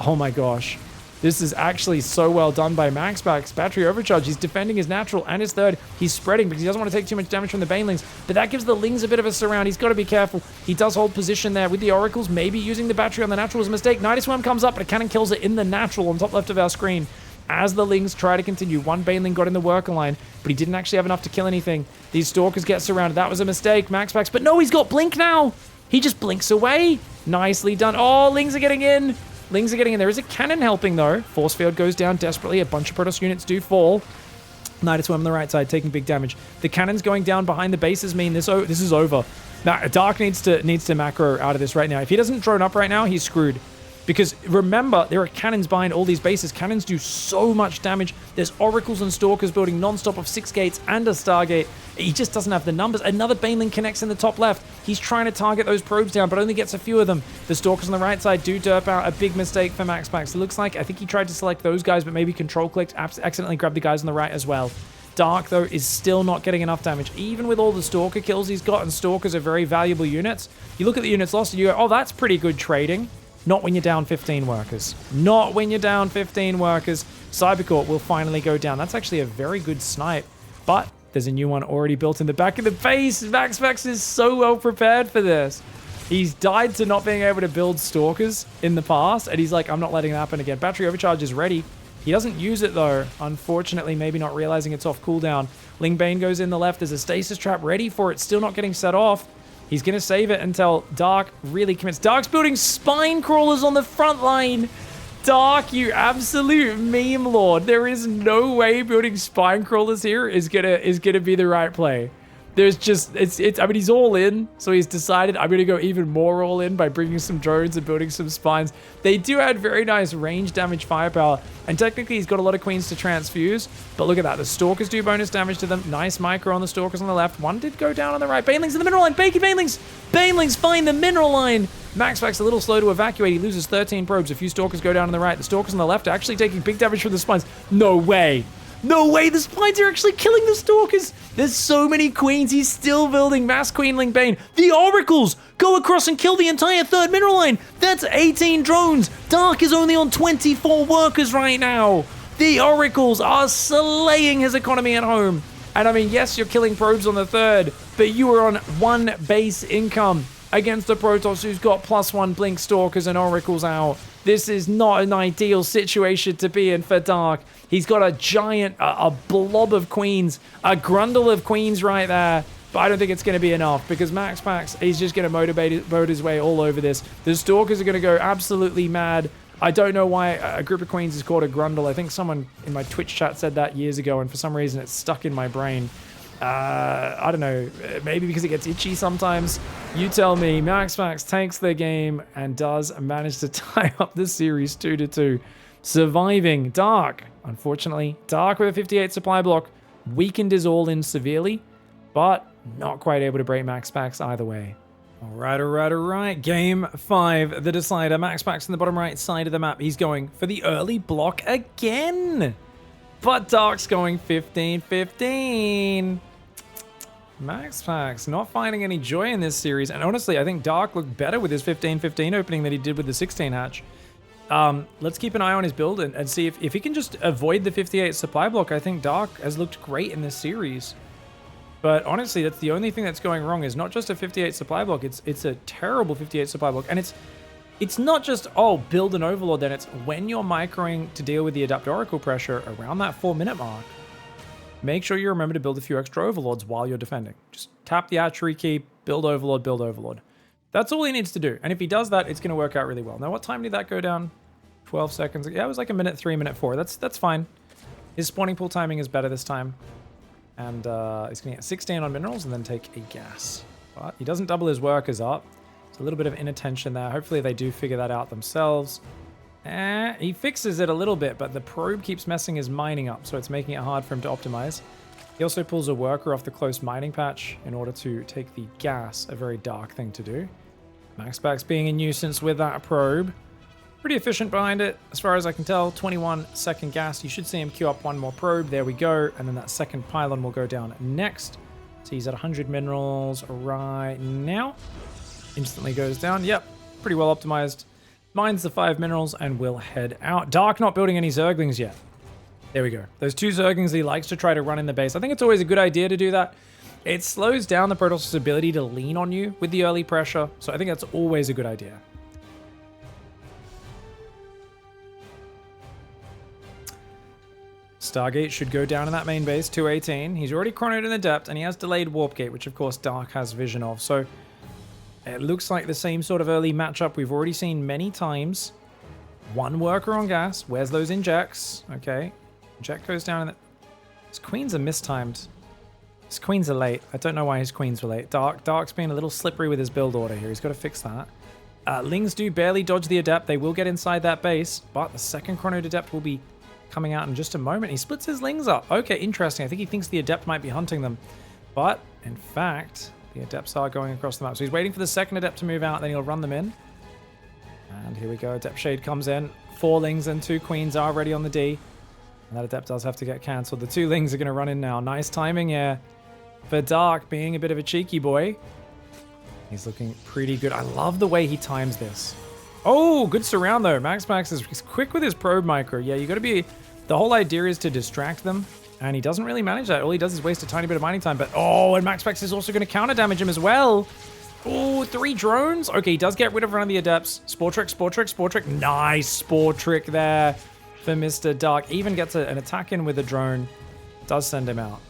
Oh my gosh. This is actually so well done by MAXPAX. Battery Overcharge. He's defending his natural and his third. He's spreading because he doesn't want to take too much damage from the Banelings. But that gives the Lings a bit of a surround. He's got to be careful. He does hold position there with the Oracles. Maybe using the battery on the natural was a mistake. Nidus Worm comes up, but a cannon kills it in the natural on top left of our screen. As the Lings try to continue. One Baneling got in the worker line, but he didn't actually have enough to kill anything. These Stalkers get surrounded. That was a mistake. MAXPAX. But no, he's got Blink now. He just blinks away. Nicely done. Oh, Lings are getting in. Lings are getting in. There is a cannon helping, though. Force field goes down desperately. A bunch of Protoss units do fall. Nidus Worm on the right side taking big damage. The cannons going down behind the bases mean this is over. Now, Dark needs to macro out of this right now. If he doesn't drone up right now, he's screwed. Because remember, there are cannons behind all these bases. Cannons do so much damage. There's Oracles and Stalkers building non-stop of 6 gates and a Stargate. He just doesn't have the numbers. Another Baneling connects in the top left. He's trying to target those probes down, but only gets a few of them. The Stalkers on the right side do derp out. A big mistake for MAXPAX. It looks like, I think he tried to select those guys, but maybe control-clicked, accidentally grabbed the guys on the right as well. Dark, though, is still not getting enough damage. Even with all the Stalker kills he's got, and Stalkers are very valuable units. You look at the units lost, and you go, oh, that's pretty good trading. Not when you're down 15 workers. Not when you're down 15 workers. Cybercore will finally go down. That's actually a very good snipe. But there's a new one already built in the back of the base. MAXPAX is so well prepared for this. He's died to not being able to build Stalkers in the past. And he's like, I'm not letting it happen again. Battery Overcharge is ready. He doesn't use it, though. Unfortunately, maybe not realizing it's off cooldown. Lingbane goes in the left. There's a stasis trap ready for it. Still not getting set off. He's going to save it until Dark really commits. Dark's building spine crawlers on the front line. Dark, you absolute meme lord. There is no way building spine crawlers here is gonna be the right play. There's just, I mean, he's all in, so he's decided I'm going to go even more all in by bringing some drones and building some spines. They do add very nice range damage firepower, and technically he's got a lot of queens to transfuse, but look at that. The Stalkers do bonus damage to them. Nice micro on the Stalkers on the left. One did go down on the right. Banelings in the mineral line. Banelings find the mineral line. MAXPAX a little slow to evacuate. He loses 13 probes. A few Stalkers go down on the right. The Stalkers on the left are actually taking big damage from the spines. No way. No way, the spines are actually killing the Stalkers. There's so many queens. He's still building mass Queenling Bane. The Oracles go across and kill the entire third mineral line. That's 18 drones. Dark is only on 24 workers right now. The Oracles are slaying his economy at home. And I mean, yes, you're killing probes on the third, but you are on 1 base income against a Protoss who's got +1 Blink Stalkers and Oracles out. This is not an ideal situation to be in for Dark. He's got a giant, a blob of queens, a grundle of queens right there. But I don't think it's going to be enough because MAXPAX is just going to motivate his way all over this. The Stalkers are going to go absolutely mad. I don't know why a group of queens is called a grundle. I think someone in my Twitch chat said that years ago, and for some reason it's stuck in my brain. I don't know, maybe because it gets itchy sometimes. You tell me. MAXPAX takes the game and does manage to tie up the series 2-2. Surviving Dark. Unfortunately, Dark with a 58 supply block weakened his all-in severely, but not quite able to break MAXPAX either way. All right. Game 5, the decider. MAXPAX in the bottom right side of the map. He's going for the early block again. But Dark's going 15-15. MAXPAX not finding any joy in this series. And honestly, I think Dark looked better with his 15-15 opening than he did with the 16 hatch. Let's keep an eye on his build and see if he can just avoid the 58 supply block. I think Dark has looked great in this series. But honestly, that's the only thing that's going wrong is not just a 58 supply block. It's a terrible 58 supply block. And it's not just, oh, build an Overlord then. It's when you're microing to deal with the Adapt Oracle pressure around that 4-minute mark, make sure you remember to build a few extra Overlords while you're defending. Just tap the archery key, build Overlord, build Overlord. That's all he needs to do. And if he does that, it's going to work out really well. Now, what time did that go down? 12 seconds. Yeah, it was like a minute 3, minute 4. That's fine. His spawning pool timing is better this time. And he's going to get 16 on minerals and then take a gas. But he doesn't double his workers up. It's a little bit of inattention there. Hopefully they do figure that out themselves. He fixes it a little bit, but the probe keeps messing his mining up, so it's making it hard for him to optimize. He also pulls a worker off the close mining patch in order to take the gas, a very Dark thing to do. MAXPAX being a nuisance with that probe. Pretty efficient behind it, as far as I can tell. 21-second gas. You should see him queue up one more probe. There we go. And then that second pylon will go down next. So he's at 100 minerals right now. Instantly goes down. Yep, pretty well optimized. Mines the 5 minerals and will head out. Dark not building any Zerglings yet. There we go. Those 2 Zerglings he likes to try to run in the base. I think it's always a good idea to do that. It slows down the Protoss' ability to lean on you with the early pressure. So I think that's always a good idea. Stargate should go down in that main base, 218. He's already chronoed an Adept, and he has delayed Warp Gate, which of course Dark has vision of. So it looks like the same sort of early matchup we've already seen many times. 1 worker on gas. Where's those injects? Okay. Inject goes down. And his queens are mistimed. His queens are late. I don't know why his queens were late. Dark's being a little slippery with his build order here. He's got to fix that. Lings do barely dodge the Adept. They will get inside that base, but the second chronoed Adept will be coming out in just a moment. He splits his Lings up. Okay, interesting. I think he thinks the Adept might be hunting them. But, in fact, the Adepts are going across the map. So he's waiting for the second Adept to move out, then he'll run them in. And here we go. Adept Shade comes in. 4 Lings and 2 Queens are already on the D. And that Adept does have to get cancelled. The 2 Lings are going to run in now. Nice timing here for Dark, being a bit of a cheeky boy. He's looking pretty good. I love the way he times this. Oh, good surround though. MAXPAX is quick with his probe micro. Yeah, you got to be... The whole idea is to distract them, and he doesn't really manage that. All he does is waste a tiny bit of mining time, but oh, and MAXPAX is also going to counter damage him as well. Oh, 3 drones. Okay, he does get rid of one of the Adepts. Spore Trick, Spore Trick, Spore Trick. Nice Spore Trick there for Mr. Dark. Even gets an attack in with a drone. Does send him out.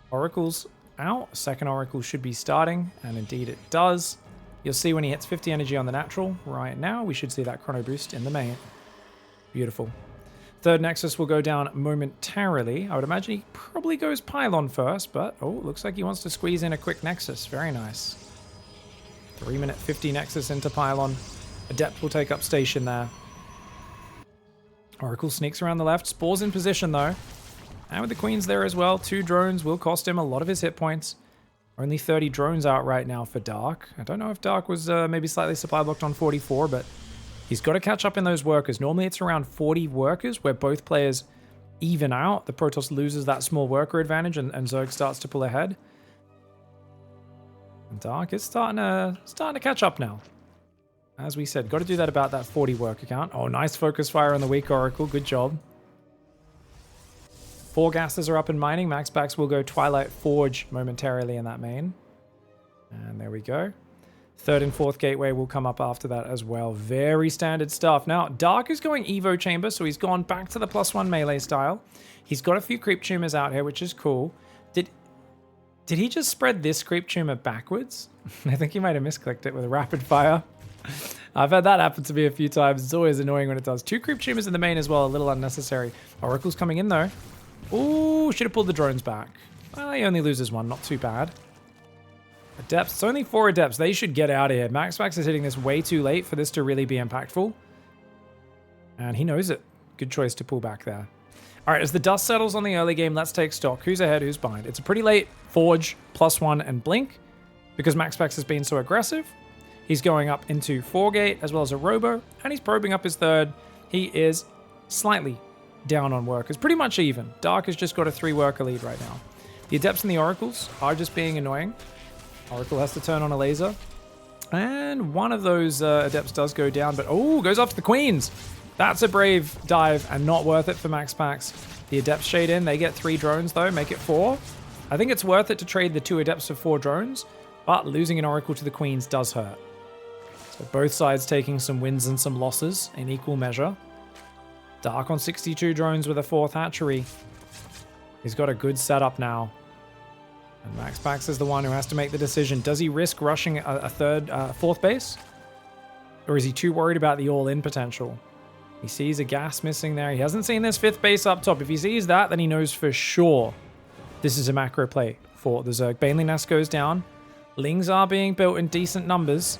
Oracle's out. Second Oracle should be starting, and indeed it does. You'll see when he hits 50 energy on the natural right now, we should see that chrono boost in the main. Beautiful. Third Nexus will go down momentarily. I would imagine he probably goes Pylon first, but oh, looks like he wants to squeeze in a quick Nexus. Very nice. 3-minute 50 Nexus into Pylon. Adept will take up station there. Oracle sneaks around the left. Spores in position though. And with the Queens there as well, 2 drones will cost him a lot of his hit points. Only 30 drones out right now for Dark. I don't know if Dark was maybe slightly supply blocked on 44, but he's got to catch up in those workers. Normally it's around 40 workers where both players even out. The Protoss loses that small worker advantage and Zerg starts to pull ahead. And Dark is starting to catch up now. As we said, got to do that about that 40 worker count. Oh, nice focus fire on the weak Oracle. Good job. 4 gases are up and mining. MAXPAX will go Twilight Forge momentarily in that main. And there we go. 3rd and 4th gateway will come up after that as well. Very standard stuff. Now, Dark is going Evo Chamber, so he's gone back to the +1 melee style. He's got a few creep tumors out here, which is cool. Did he just spread this creep tumor backwards? I think he might have misclicked it with a rapid fire. I've had that happen to me a few times. It's always annoying when it does. 2 creep tumors in the main as well, a little unnecessary. Oracle's coming in though. Ooh, should have pulled the drones back. Well, he only loses 1, not too bad. Adepts, it's only 4 Adepts. They should get out of here. MAXPAX is hitting this way too late for this to really be impactful. And he knows it. Good choice to pull back there. All right, as the dust settles on the early game, let's take stock. Who's ahead, who's behind? It's a pretty late Forge, +1, and Blink. Because MAXPAX has been so aggressive. He's going up into 4-gate as well as a Robo. And he's probing up his 3rd. He is slightly down on workers. Pretty much even. Dark has just got a 3-worker lead right now. The Adepts and the Oracles are just being annoying. Oracle has to turn on a laser. And one of those Adepts does go down, but oh, goes off to the Queens. That's a brave dive and not worth it for MAXPAX. The Adepts shade in. They get 3 drones though, make it 4. I think it's worth it to trade the 2 Adepts for 4 drones, but losing an Oracle to the Queens does hurt. So both sides taking some wins and some losses in equal measure. Dark on 62 drones with a 4th hatchery. He's got a good setup now. And MAXPAX is the one who has to make the decision. Does he risk rushing a 4th base? Or is he too worried about the all-in potential? He sees a gas missing there. He hasn't seen this 5th base up top. If he sees that, then he knows for sure this is a macro play for the Zerg. Baneling Nest goes down. Lings are being built in decent numbers.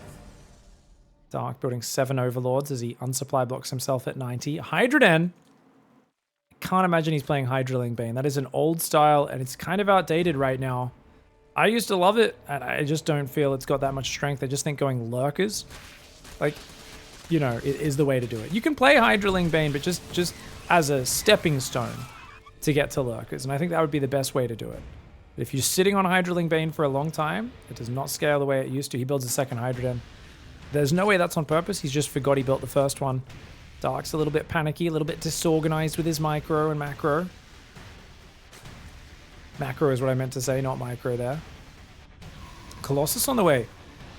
Dark building 7 Overlords as he unsupply blocks himself at 90. Hydroden. I can't imagine he's playing Hydraling Bane. That is an old style and it's kind of outdated right now. I used to love it and I just don't feel it's got that much strength. I just think going Lurkers, like, you know, it is the way to do it. You can play Hydraling Bane, but just as a stepping stone to get to Lurkers. And I think that would be the best way to do it. But if you're sitting on Hydraling Bane for a long time, it does not scale the way it used to. He builds a 2nd Hydroden. There's no way that's on purpose. He's just forgot he built the 1st one. Dark's a little bit panicky, a little bit disorganized with his micro and macro. Macro is what I meant to say, not micro there. Colossus on the way.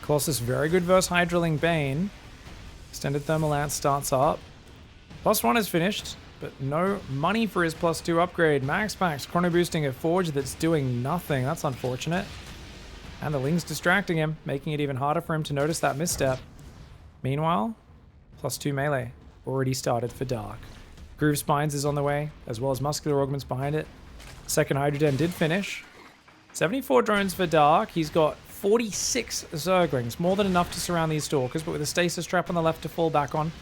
Colossus very good versus Hydraling Bane. Extended Thermal Lance starts up. +1 is finished, but no money for his +2 upgrade. MAXPAX chrono boosting a Forge that's doing nothing. That's unfortunate. And the Ling's distracting him, making it even harder for him to notice that misstep. Meanwhile, +2 melee already started for Dark. Groove Spines is on the way, as well as Muscular Augments behind it. 2nd Hydroden did finish. 74 drones for Dark. He's got 46 Zerglings, more than enough to surround these Stalkers, but with a Stasis Trap on the left to fall back on.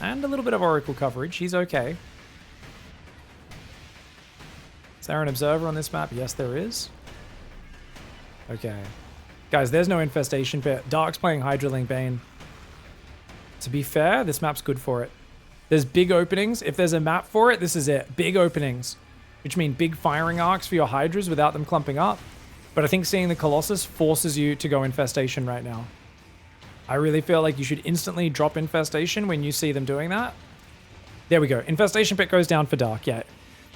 And a little bit of Oracle coverage. He's okay. Is there an Observer on this map? Yes, there is. Okay. Guys, there's no infestation pit. Dark's playing Hydraling Bane. To be fair, this map's good for it. There's big openings. If there's a map for it, this is it. Big openings. Which mean big firing arcs for your Hydras without them clumping up. But I think seeing the Colossus forces you to go Infestation right now. I really feel like you should instantly drop Infestation when you see them doing that. There we go. Infestation pit goes down for Dark, yeah.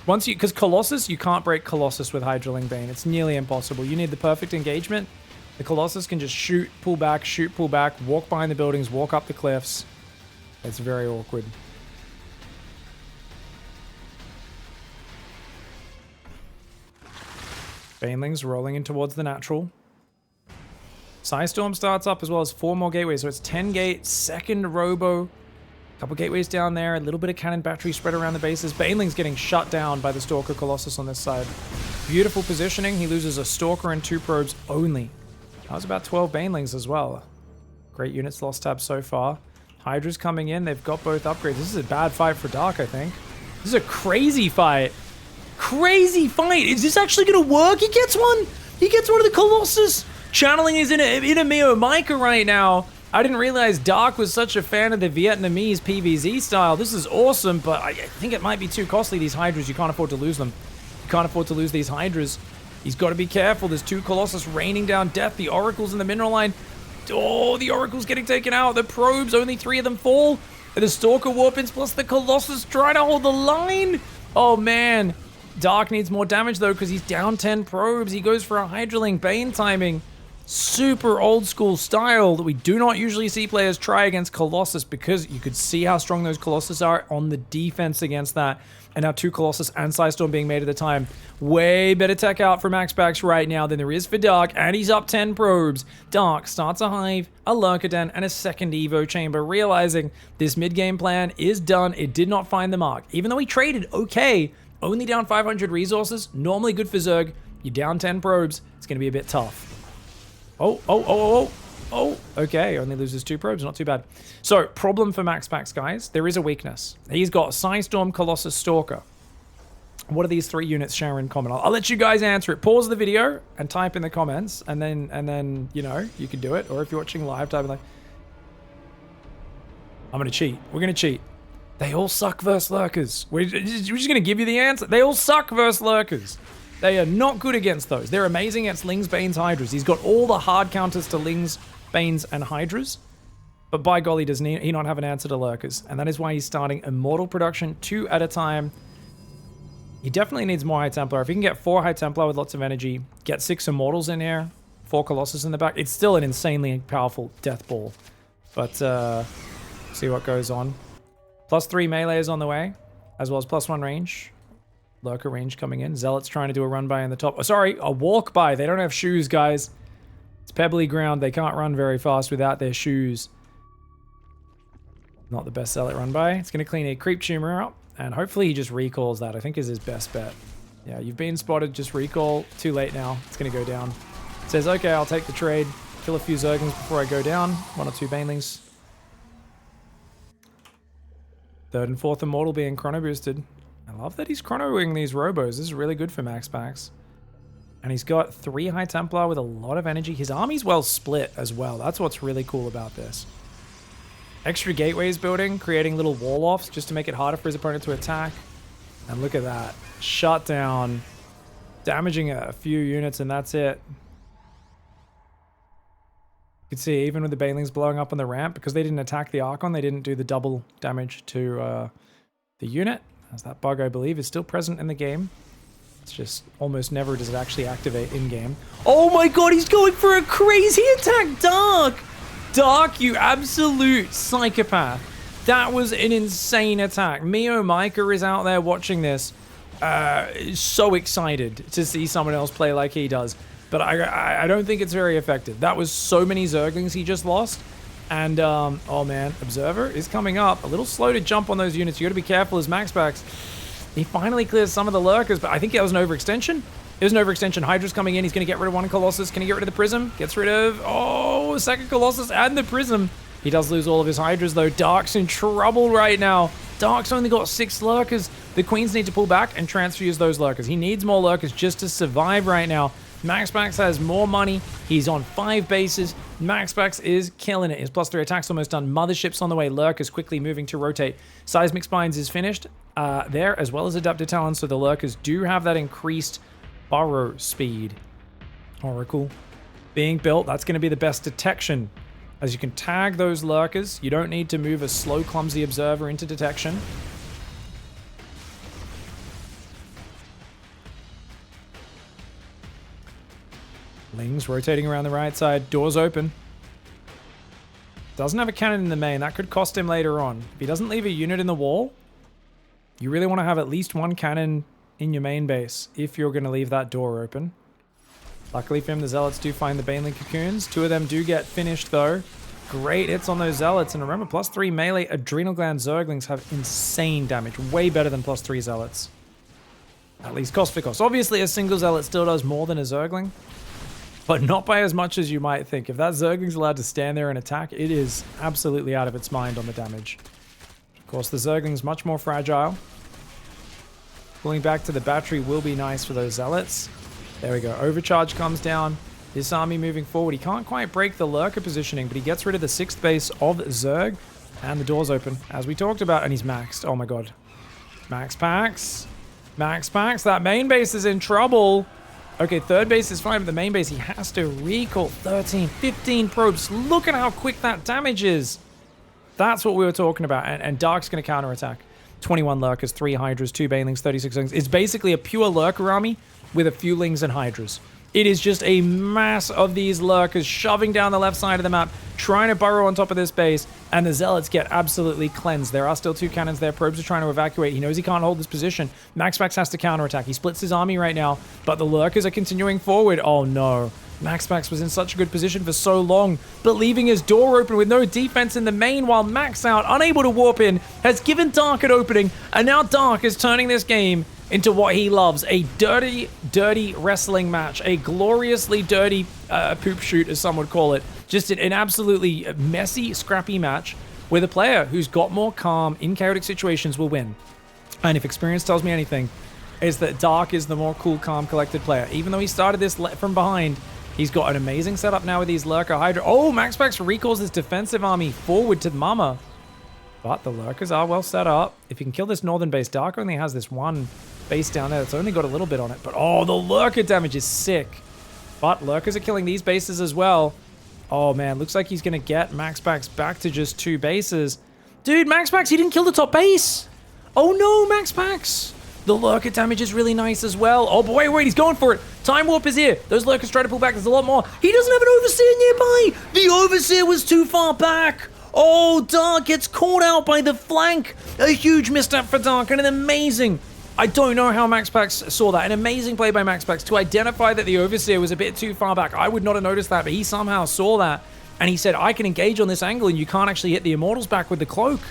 Once you, because Colossus, you can't break Colossus with Hydraling Bane. It's nearly impossible. You need the perfect engagement. The Colossus can just shoot, pull back, walk behind the buildings, walk up the cliffs. It's very awkward. Banelings rolling in towards the natural. Psystorm starts up as well as 4 more gateways. So it's 10 gate, 2nd Robo Couple gateways down there, a little bit of cannon battery spread around the bases. Baneling's getting shut down by the Stalker Colossus on this side. Beautiful positioning. He loses a Stalker and 2 probes only. That was about 12 Banelings as well. Great units lost tab so far. Hydra's coming in. They've got both upgrades. This is a bad fight for Dark, I think. This is a crazy fight. Crazy fight. Is this actually going to work? He gets one. He gets one of the Colossus. Channeling is in a Mio Micah right now. I didn't realize Dark was such a fan of the Vietnamese PVZ style. This is awesome, but I think it might be too costly, these Hydras. You can't afford to lose them. You can't afford to lose these Hydras. He's got to be careful. There's 2 Colossus raining down death. The Oracle's in the mineral line. Oh, the Oracle's getting taken out. The probes, only 3 of them fall. And the Stalker Warpins plus the Colossus trying to hold the line. Oh, man. Dark needs more damage, though, because he's down 10 probes. He goes for a Hydraling Bane timing. Super old school style that we do not usually see players try against Colossus, because you could see how strong those Colossus are on the defense against that. And now 2 Colossus and Psystorm being made at the time. Way better tech out for MAXPAX right now than there is for Dark, and he's up 10 probes. Dark starts a Hive, a Lurker Den, and a second Evo Chamber, realizing this mid-game plan is done. It did not find the mark. Even though he traded okay, only down 500 resources, normally good for Zerg. You're down 10 probes, it's going to be a bit tough. Oh, okay, only loses 2 probes, not too bad. So, problem for MAXPAX, guys. There is a weakness. He's got Psystorm, Colossus, Stalker. What do these 3 units share in common? I'll let you guys answer it. Pause the video and type in the comments, and then you know, you can do it. Or if you're watching live, type in like, I'm going to cheat. We're going to cheat. They all suck versus Lurkers. We're just going to give you the answer. They all suck versus Lurkers. They are not good against those. They're amazing against Lings, Banes, Hydras. He's got all the hard counters to Lings, Banes, and Hydras. But by golly, does he not have an answer to Lurkers. And that is why he's starting Immortal production 2 at a time. He definitely needs more High Templar. If he can get 4 High Templar with lots of energy, get 6 Immortals in here, 4 Colossus in the back, it's still an insanely powerful Death Ball. But, see what goes on. +3 melee is on the way, as well as +1 range. Lurker range coming in. Zealot's trying to do a run by in the top. Oh, sorry, a walk by. They don't have shoes, guys. It's pebbly ground. They can't run very fast without their shoes. Not the best Zealot run by. It's going to clean a Creep Tumor out, and hopefully he just recalls that. I think is his best bet. Yeah, you've been spotted. Just recall. Too late now. It's going to go down. It says, okay, I'll take the trade. Kill a few Zerglings before I go down. 1 or 2 Banelings. 3rd and 4th Immortal being chrono boosted. I love that he's chronoing these robos. This is really good for MAXPAX. And he's got 3 High Templar with a lot of energy. His army's well split as well. That's what's really cool about this. Extra gateways building, creating little wall-offs just to make it harder for his opponent to attack. And look at that. Shut down. Damaging a few units, and that's it. You can see, even with the Banelings blowing up on the ramp, because they didn't attack the Archon, they didn't do the double damage to the unit. As that bug, I believe, is still present in the game. It's just almost never does it actually activate in-game. Oh my god, he's going for a crazy attack! Dark! Dark, you absolute psychopath. That was an insane attack. Mio Micah is out there watching this. So excited to see someone else play like he does. But I don't think it's very effective. That was so many Zerglings he just lost. And, oh man, Observer is coming up. A little slow to jump on those units. You gotta be careful as MAXPAX. He finally clears some of the Lurkers, but I think that was an overextension. It was an overextension. Hydra's coming in. He's gonna get rid of 1 Colossus. Can he get rid of the Prism? Gets rid of, oh, 2nd Colossus and the Prism. He does lose all of his Hydras though. Dark's in trouble right now. Dark's only got 6 Lurkers. The Queens need to pull back and transfuse those Lurkers. He needs more Lurkers just to survive right now. MAXPAX has more money. He's on 5 bases. MAXPAX is killing it. His +3 attack's almost done. Mothership's on the way. Lurkers quickly moving to rotate. Seismic Spines is finished there, as well as Adaptive Talons, so the Lurkers do have that increased burrow speed. Oracle being built. That's going to be the best detection, as you can tag those Lurkers. You don't need to move a slow, clumsy Observer into detection. Lings rotating around the right side. Doors open. Doesn't have a cannon in the main. That could cost him later on. If he doesn't leave a unit in the wall, you really want to have at least 1 cannon in your main base if you're going to leave that door open. Luckily for him, the Zealots do find the Baneling Cocoons. 2 of them do get finished though. Great hits on those Zealots. And remember, +3 melee Adrenal Gland Zerglings have insane damage. Way better than +3 Zealots. At least cost for cost. Obviously, a single Zealot still does more than a Zergling. But not by as much as you might think. If that Zergling's allowed to stand there and attack, it is absolutely out of its mind on the damage. Of course, the Zergling's much more fragile. Pulling back to the battery will be nice for those Zealots. There we go. Overcharge comes down. This army moving forward. He can't quite break the lurker positioning, but he gets rid of the 6th base of Zerg. And the door's open, as we talked about. And he's maxed. Oh my god. MAXPAX. MAXPAX. That main base is in trouble. Okay, 3rd base is fine, but the main base, he has to recall 13, 15 probes. Look at how quick that damage is. That's what we were talking about. And Dark's going to counterattack. 21 lurkers, 3 hydras, 2 banelings, 36 lings. It's basically a pure lurker army with a few lings and hydras. It is just a mass of these lurkers shoving down the left side of the map, trying to burrow on top of this base, and the Zealots get absolutely cleansed. There are still 2 cannons there. Probes are trying to evacuate. He knows he can't hold this position. MAXPAX has to counterattack. He splits his army right now, but the lurkers are continuing forward. Oh no. MAXPAX was in such a good position for so long, but leaving his door open with no defense in the main while Max out, unable to warp in, has given Dark an opening, and now Dark is turning this game into what he loves, a dirty, dirty wrestling match, a gloriously dirty poop shoot, as some would call it. Just an absolutely messy, scrappy match where the player who's got more calm in chaotic situations will win. And if experience tells me anything, is that Dark is the more cool, calm, collected player. Even though he started this from behind, he's got an amazing setup now with these Lurker Hydra. Oh, MAXPAX recalls his defensive army forward to Mama. But the Lurkers are well set up. If you can kill this northern base, Dark only has this one base down there that's only got a little bit on it. But oh, the Lurker damage is sick. But Lurkers are killing these bases as well. Oh man, looks like he's going to get MAXPAX back to just 2 bases. Dude, MAXPAX, he didn't kill the top base. Oh no, MAXPAX. The Lurker damage is really nice as well. Oh, but wait, he's going for it. Time Warp is here. Those Lurkers try to pull back. There's a lot more. He doesn't have an Overseer nearby. The Overseer was too far back. Oh, Dark gets caught out by the flank. A huge misstep for Dark and an amazing... I don't know how MAXPAX saw that. An amazing play by MAXPAX to identify that the Overseer was a bit too far back. I would not have noticed that, but he somehow saw that. And he said, I can engage on this angle and you can't actually hit the Immortals back with the cloak.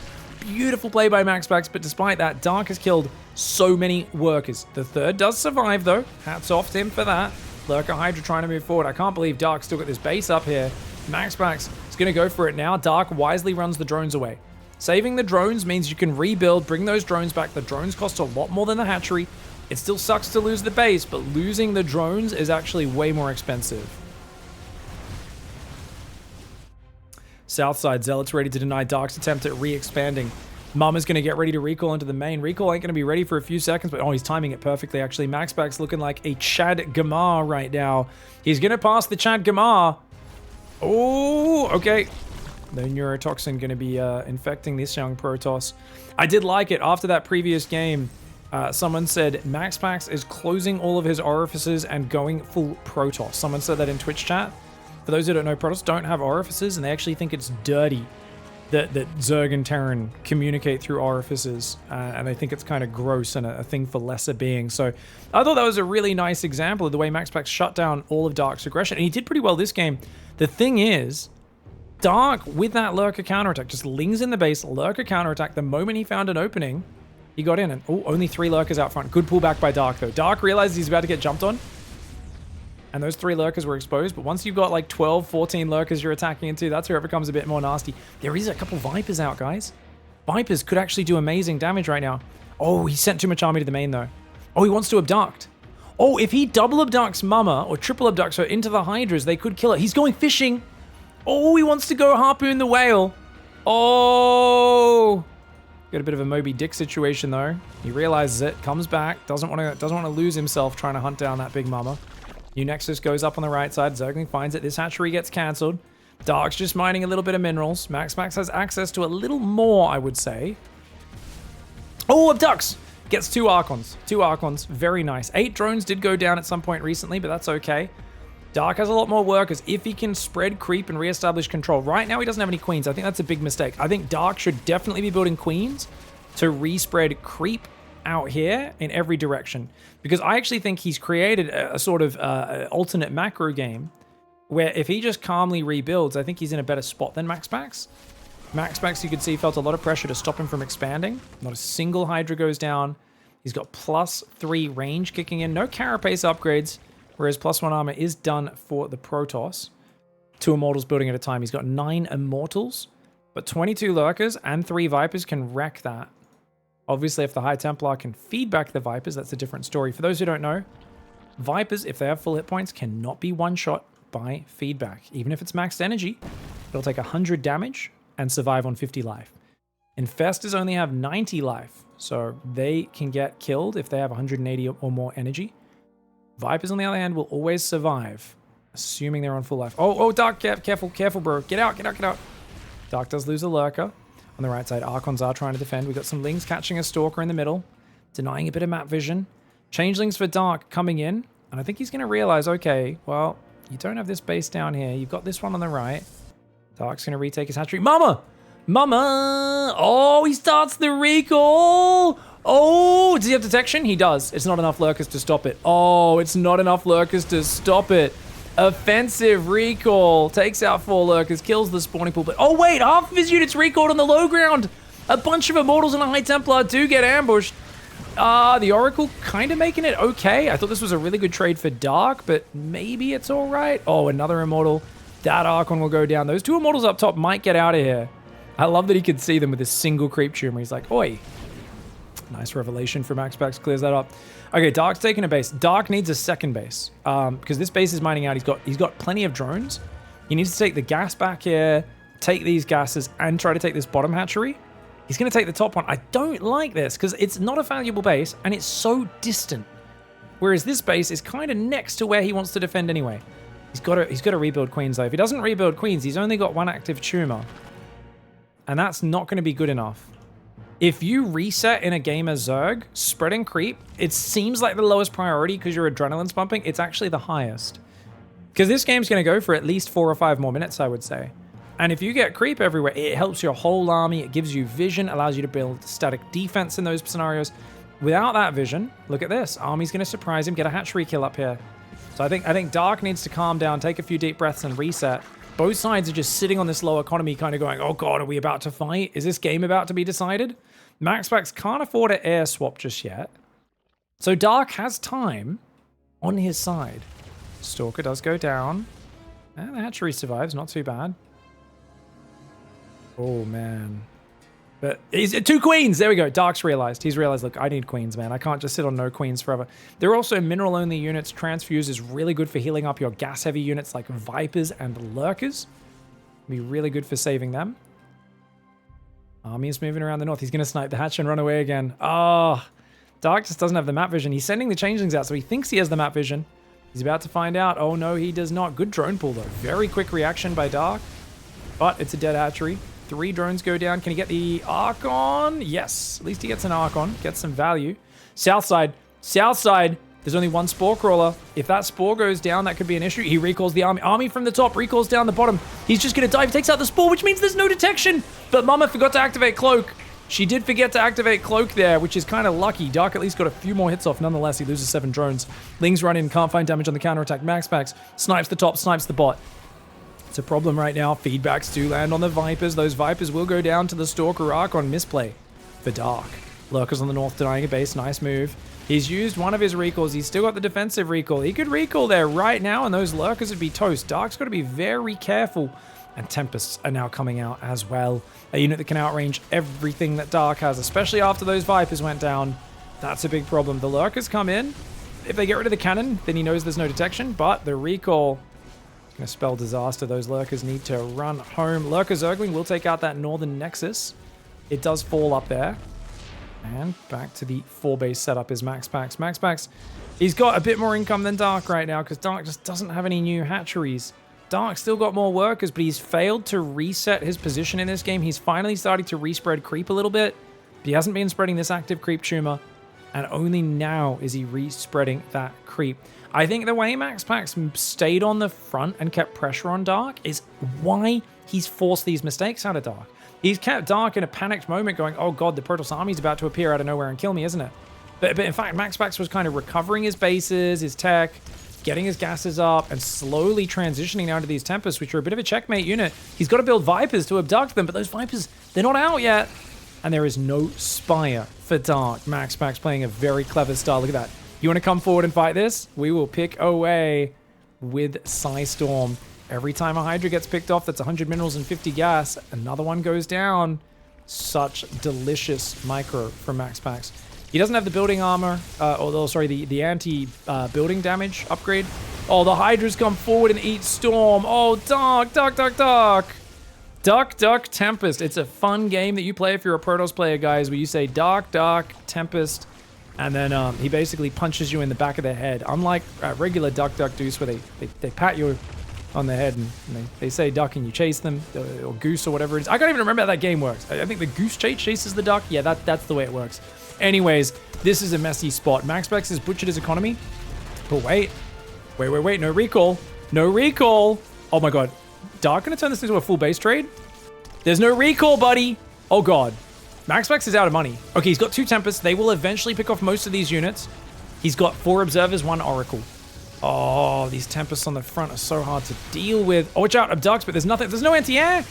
Beautiful play by MAXPAX, but despite that, Dark has killed so many workers. The 3rd does survive though. Hats off to him for that. Lurker Hydra trying to move forward. I can't believe Dark still got this base up here. MAXPAX is going to go for it now. Dark wisely runs the drones away. Saving the drones means you can rebuild, bring those drones back. The drones cost a lot more than the hatchery. It still sucks to lose the base, but losing the drones is actually way more expensive. Southside Zealots ready to deny Dark's attempt at re-expanding. Mama's going to get ready to recall into the main. Recall ain't going to be ready for a few seconds, but oh, he's timing it perfectly, actually. MAXPAX looking like a Chad Gamar right now. He's going to pass the Chad Gamar. Oh, okay. The neurotoxin going to be infecting this young Protoss. I did like it. After that previous game, someone said MAXPAX is closing all of his orifices and going full Protoss. Someone said that in Twitch chat. For those who don't know, Protoss don't have orifices, and they actually think it's dirty that Zerg and Terran communicate through orifices, and they think it's kind of gross and a thing for lesser beings. So I thought that was a really nice example of the way MAXPAX shut down all of Dark's aggression, and he did pretty well this game. The thing is, Dark, with that Lurker counterattack, just lings in the base, Lurker counterattack. The moment he found an opening, he got in, and oh, only 3 Lurkers out front. Good pullback by Dark, though. Dark realizes he's about to get jumped on, and those 3 Lurkers were exposed, but once you've got like 12, 14 Lurkers you're attacking into, that's where it becomes a bit more nasty. There is a couple Vipers out, guys. Vipers could actually do amazing damage right now. Oh, he sent too much army to the main, though. Oh, he wants to abduct. Oh, if he double abducts Mama, or triple abducts her into the Hydras, they could kill it. He's going fishing. Oh, he wants to go harpoon the whale. Oh, got a bit of a Moby Dick situation though. He realizes it, comes back, doesn't want to lose himself trying to hunt down that big Mama. New Nexus goes up on the right side. Zergling finds it. This hatchery gets cancelled. Dark's just mining a little bit of minerals. MAXPAX has access to a little more, I would say. Oh, abducts. Gets 2 Archons. 2 Archons. Very nice. 8 drones did go down at some point recently, but that's okay. Dark has a lot more workers if he can spread creep and reestablish control. Right now, he doesn't have any queens. I think that's a big mistake. I think Dark should definitely be building queens to respread creep out here in every direction. Because I actually think he's created a sort of alternate macro game where if he just calmly rebuilds, I think he's in a better spot than MAXPAX. MAXPAX, you could see, felt a lot of pressure to stop him from expanding. Not a single Hydra goes down. He's got +3 range kicking in. No carapace upgrades, whereas +1 armor is done for the Protoss. 2 Immortals building at a time. He's got 9 Immortals, but 22 Lurkers and 3 Vipers can wreck that. Obviously, if the High Templar can feed back the Vipers, that's a different story. For those who don't know, Vipers, if they have full hit points, cannot be one-shot by feedback. Even if it's maxed energy, it'll take 100 damage and survive on 50 life. Infestors only have 90 life, so they can get killed if they have 180 or more energy. Vipers, on the other hand, will always survive, assuming they're on full life. Oh, Dark, careful, bro. Get out. Dark does lose a Lurker. On the right side, Archons are trying to defend. We've got some Lings catching a Stalker in the middle, denying a bit of map vision. Changelings for Dark coming in, and I think he's going to realize, okay, well, you don't have this base down here. You've got this one on the right. Dark's going to retake his hatchery. Mama! Oh, he starts the recall! Oh, does he have detection? He does. It's not enough Lurkers to stop it. Oh, it's not enough Lurkers to stop it. Offensive recall. Takes out 4 Lurkers, kills the spawning pool. But oh, wait, half of his units recalled on the low ground. A bunch of Immortals and a High Templar do get ambushed. The Oracle kind of making it okay. I thought this was a really good trade for Dark, but maybe it's all right. Oh, another Immortal. That Archon will go down. Those 2 Immortals up top might get out of here. I love that he could see them with this single creep tumor. He's like, oi. Nice revelation from MAXPAX, clears that up. Okay, Dark's taking a base. Dark needs a second base because this base is mining out. He's got plenty of drones. He needs to take the gas back here, take these gases, and try to take this bottom hatchery. He's going to take the top one. I don't like this because it's not a valuable base and it's so distant. Whereas this base is kind of next to where he wants to defend anyway. He's got to rebuild Queens though. If he doesn't rebuild Queens, he's only got 1 active tumor. And that's not going to be good enough. If you reset in a game as Zerg, spreading creep, it seems like the lowest priority because your adrenaline's pumping. It's actually the highest. Because this game's going to go for at least 4 or 5 more minutes, I would say. And if you get creep everywhere, it helps your whole army. It gives you vision, allows you to build static defense in those scenarios. Without that vision, look at this. Army's going to surprise him, get a hatchery kill up here. So I think Dark needs to calm down, take a few deep breaths and reset. Both sides are just sitting on this low economy kind of going, oh god, are we about to fight? Is this game about to be decided? MAXPAX can't afford an air swap just yet. So Dark has time on his side. Stalker does go down. And the hatchery survives, not too bad. Oh man. But he's 2 queens. There we go. Dark's realized. He's realized, look, I need queens, man. I can't just sit on no queens forever. There are also mineral-only units. Transfuse is really good for healing up your gas-heavy units like Vipers and Lurkers. Be really good for saving them. Army is moving around the north. He's going to snipe the hatch and run away again. Oh, Dark just doesn't have the map vision. He's sending the changelings out, so he thinks he has the map vision. He's about to find out. Oh, no, he does not. Good drone pull, though. Very quick reaction by Dark. But it's a dead hatchery. 3 drones go down. Can he get the Archon? Yes. At least he gets an Archon. Gets some value. South side. There's only 1 Spore Crawler. If that Spore goes down, that could be an issue. He recalls the army. Army from the top. Recalls down the bottom. He's just going to dive. Takes out the Spore, which means there's no detection. But Mama forgot to activate Cloak. She did forget to activate Cloak there, which is kind of lucky. Dark at least got a few more hits off. Nonetheless, he loses 7 drones. Lings run in. Can't find damage on the counterattack. MAXPAX snipes the top. Snipes the bot. It's a problem right now. Feedbacks do land on the Vipers. Those Vipers will go down to the Stalker Archon. Misplay for Dark. Lurkers on the north denying a base. Nice move. He's used one of his recalls. He's still got the defensive recall. He could recall there right now, and those Lurkers would be toast. Dark's got to be very careful. And Tempests are now coming out as well. A unit that can outrange everything that Dark has, especially after those Vipers went down. That's a big problem. The Lurkers come in. If they get rid of the cannon, then he knows there's no detection, but the recall... Gonna spell disaster. Those Lurkers need to run home. Lurker Zergling will take out that northern nexus. It does fall up there. And back to the 4-base setup is MAXPAX. MAXPAX, he's got a bit more income than Dark right now because Dark just doesn't have any new hatcheries. Dark still got more workers, but he's failed to reset his position in this game. He's finally starting to respread creep a little bit, but he hasn't been spreading this active creep tumor. And only now is he respreading that creep. I think the way MAXPAX stayed on the front and kept pressure on Dark is why he's forced these mistakes out of Dark. He's kept Dark in a panicked moment going, oh god, the Protoss army's about to appear out of nowhere and kill me, isn't it? But in fact, MAXPAX was kind of recovering his bases, his tech, getting his gases up, and slowly transitioning now to these Tempests, which are a bit of a checkmate unit. He's got to build Vipers to abduct them, but those Vipers, they're not out yet. And there is no Spire for Dark. MAXPAX playing a very clever style. Look at that. You want to come forward and fight this? We will pick away with Psystorm. Every time a Hydra gets picked off, that's 100 minerals and 50 gas. Another one goes down. Such delicious micro from MAXPAX. He doesn't have the building armor, the anti-building damage upgrade. Oh, the Hydras come forward and eat Storm. Oh, Dark. Duck, Tempest. It's a fun game that you play if you're a Protoss player, guys, where you say Dark, Tempest, and then he basically punches you in the back of the head. Unlike regular Duck, Deuce, where they pat you on the head and they say duck and you chase them, or goose or whatever it is. I can't even remember how that game works. I think the goose chases the duck. Yeah, that's the way it works. Anyways, this is a messy spot. MAXPAX has butchered his economy. But wait. No recall. Oh my god. Dark gonna turn this into a full base trade? There's no recall, buddy. Oh god. MAXPAX is out of money. Okay, he's got 2 Tempests. They will eventually pick off most of these units. He's got 4 Observers, 1 Oracle. Oh, these Tempests on the front are so hard to deal with. Oh, watch out, Abducts, but there's nothing. There's no anti-air.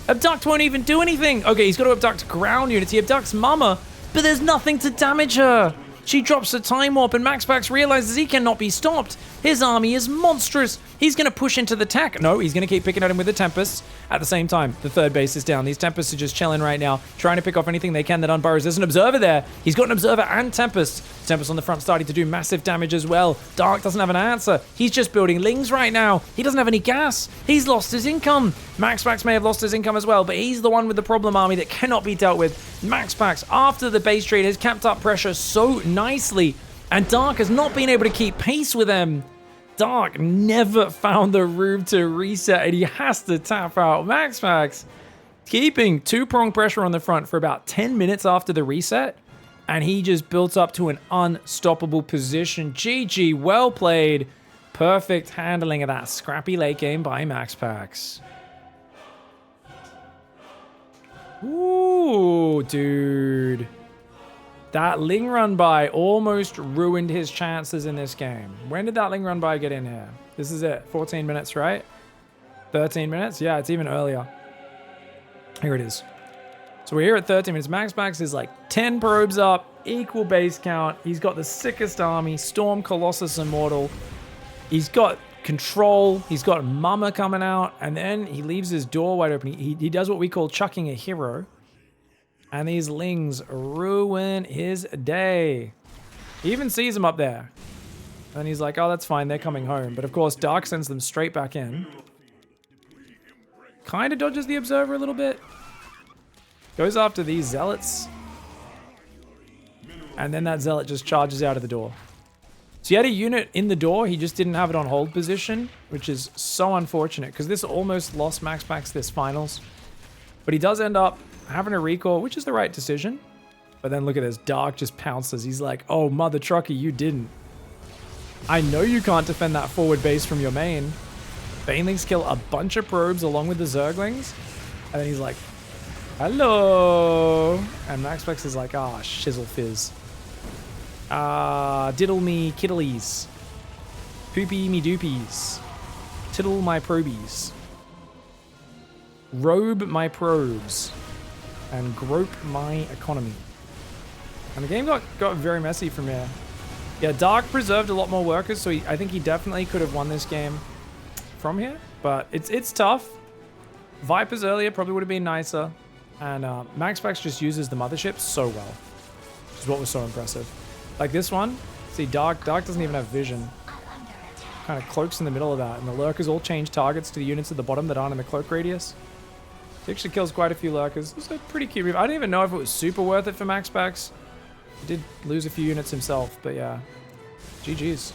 Abduct won't even do anything. Okay, he's got to abduct ground units. He abducts Mama, but there's nothing to damage her. She drops a Time Warp, and MAXPAX realizes he cannot be stopped. His army is monstrous. He's going to push into the tech. No, he's going to keep picking at him with the Tempests. At the same time, the third base is down. These Tempests are just chilling right now, trying to pick off anything they can that unburrows. There's an Observer there. He's got an Observer and Tempest. Tempest on the front starting to do massive damage as well. Dark doesn't have an answer. He's just building Lings right now. He doesn't have any gas. He's lost his income. MAXPAX may have lost his income as well, but he's the one with the problem army that cannot be dealt with. MAXPAX, after the base trade, has kept up pressure so nicely, and Dark has not been able to keep pace with him. Dark never found the room to reset, and he has to tap out. MAXPAX keeping 2-prong pressure on the front for about 10 minutes after the reset, and he just built up to an unstoppable position. GG, well played. Perfect handling of that scrappy late game by MAXPAX. Ooh, dude. That Ling run by almost ruined his chances in this game. When did that Ling run by get in here? This is it. 14 minutes, right? 13 minutes? Yeah, it's even earlier. Here it is. So we're here at 13 minutes. MAXPAX is like 10 probes up, equal base count. He's got the sickest army. Storm, Colossus, Immortal. He's got control. He's got Mama coming out. And then he leaves his door wide open. He does what we call chucking a hero. And these Lings ruin his day. He even sees them up there. And he's like, oh, that's fine. They're coming home. But of course, Dark sends them straight back in. Kind of dodges the Observer a little bit. Goes after these Zealots. And then that Zealot just charges out of the door. So he had a unit in the door. He just didn't have it on hold position, which is so unfortunate because this almost lost MAXPAX this finals. But he does end up having a recall, which is the right decision. But then look at this. Dark just pounces. He's like, oh, mother trucker, you didn't. I know you can't defend that forward base from your main. Banelings kill a bunch of probes along with the Zerglings. And then he's like, hello. And MAXPAX is like, ah, shizzle fizz. Diddle me kiddlies. Poopy me doopies. Tiddle my probies. Robe my probes. And grope my economy. And the game got very messy from here. Yeah, Dark preserved a lot more workers, so I think he definitely could have won this game from here. But it's tough. Vipers earlier probably would have been nicer. And MAXPAX just uses the mothership so well. Which is what was so impressive. Like this one, see Dark doesn't even have vision. Kind of cloaks in the middle of that. And the lurkers all change targets to the units at the bottom that aren't in the cloak radius. He actually kills quite a few lurkers. It's a pretty cute move. I don't even know if it was super worth it for MAXPAX. He did lose a few units himself, but yeah. GG's.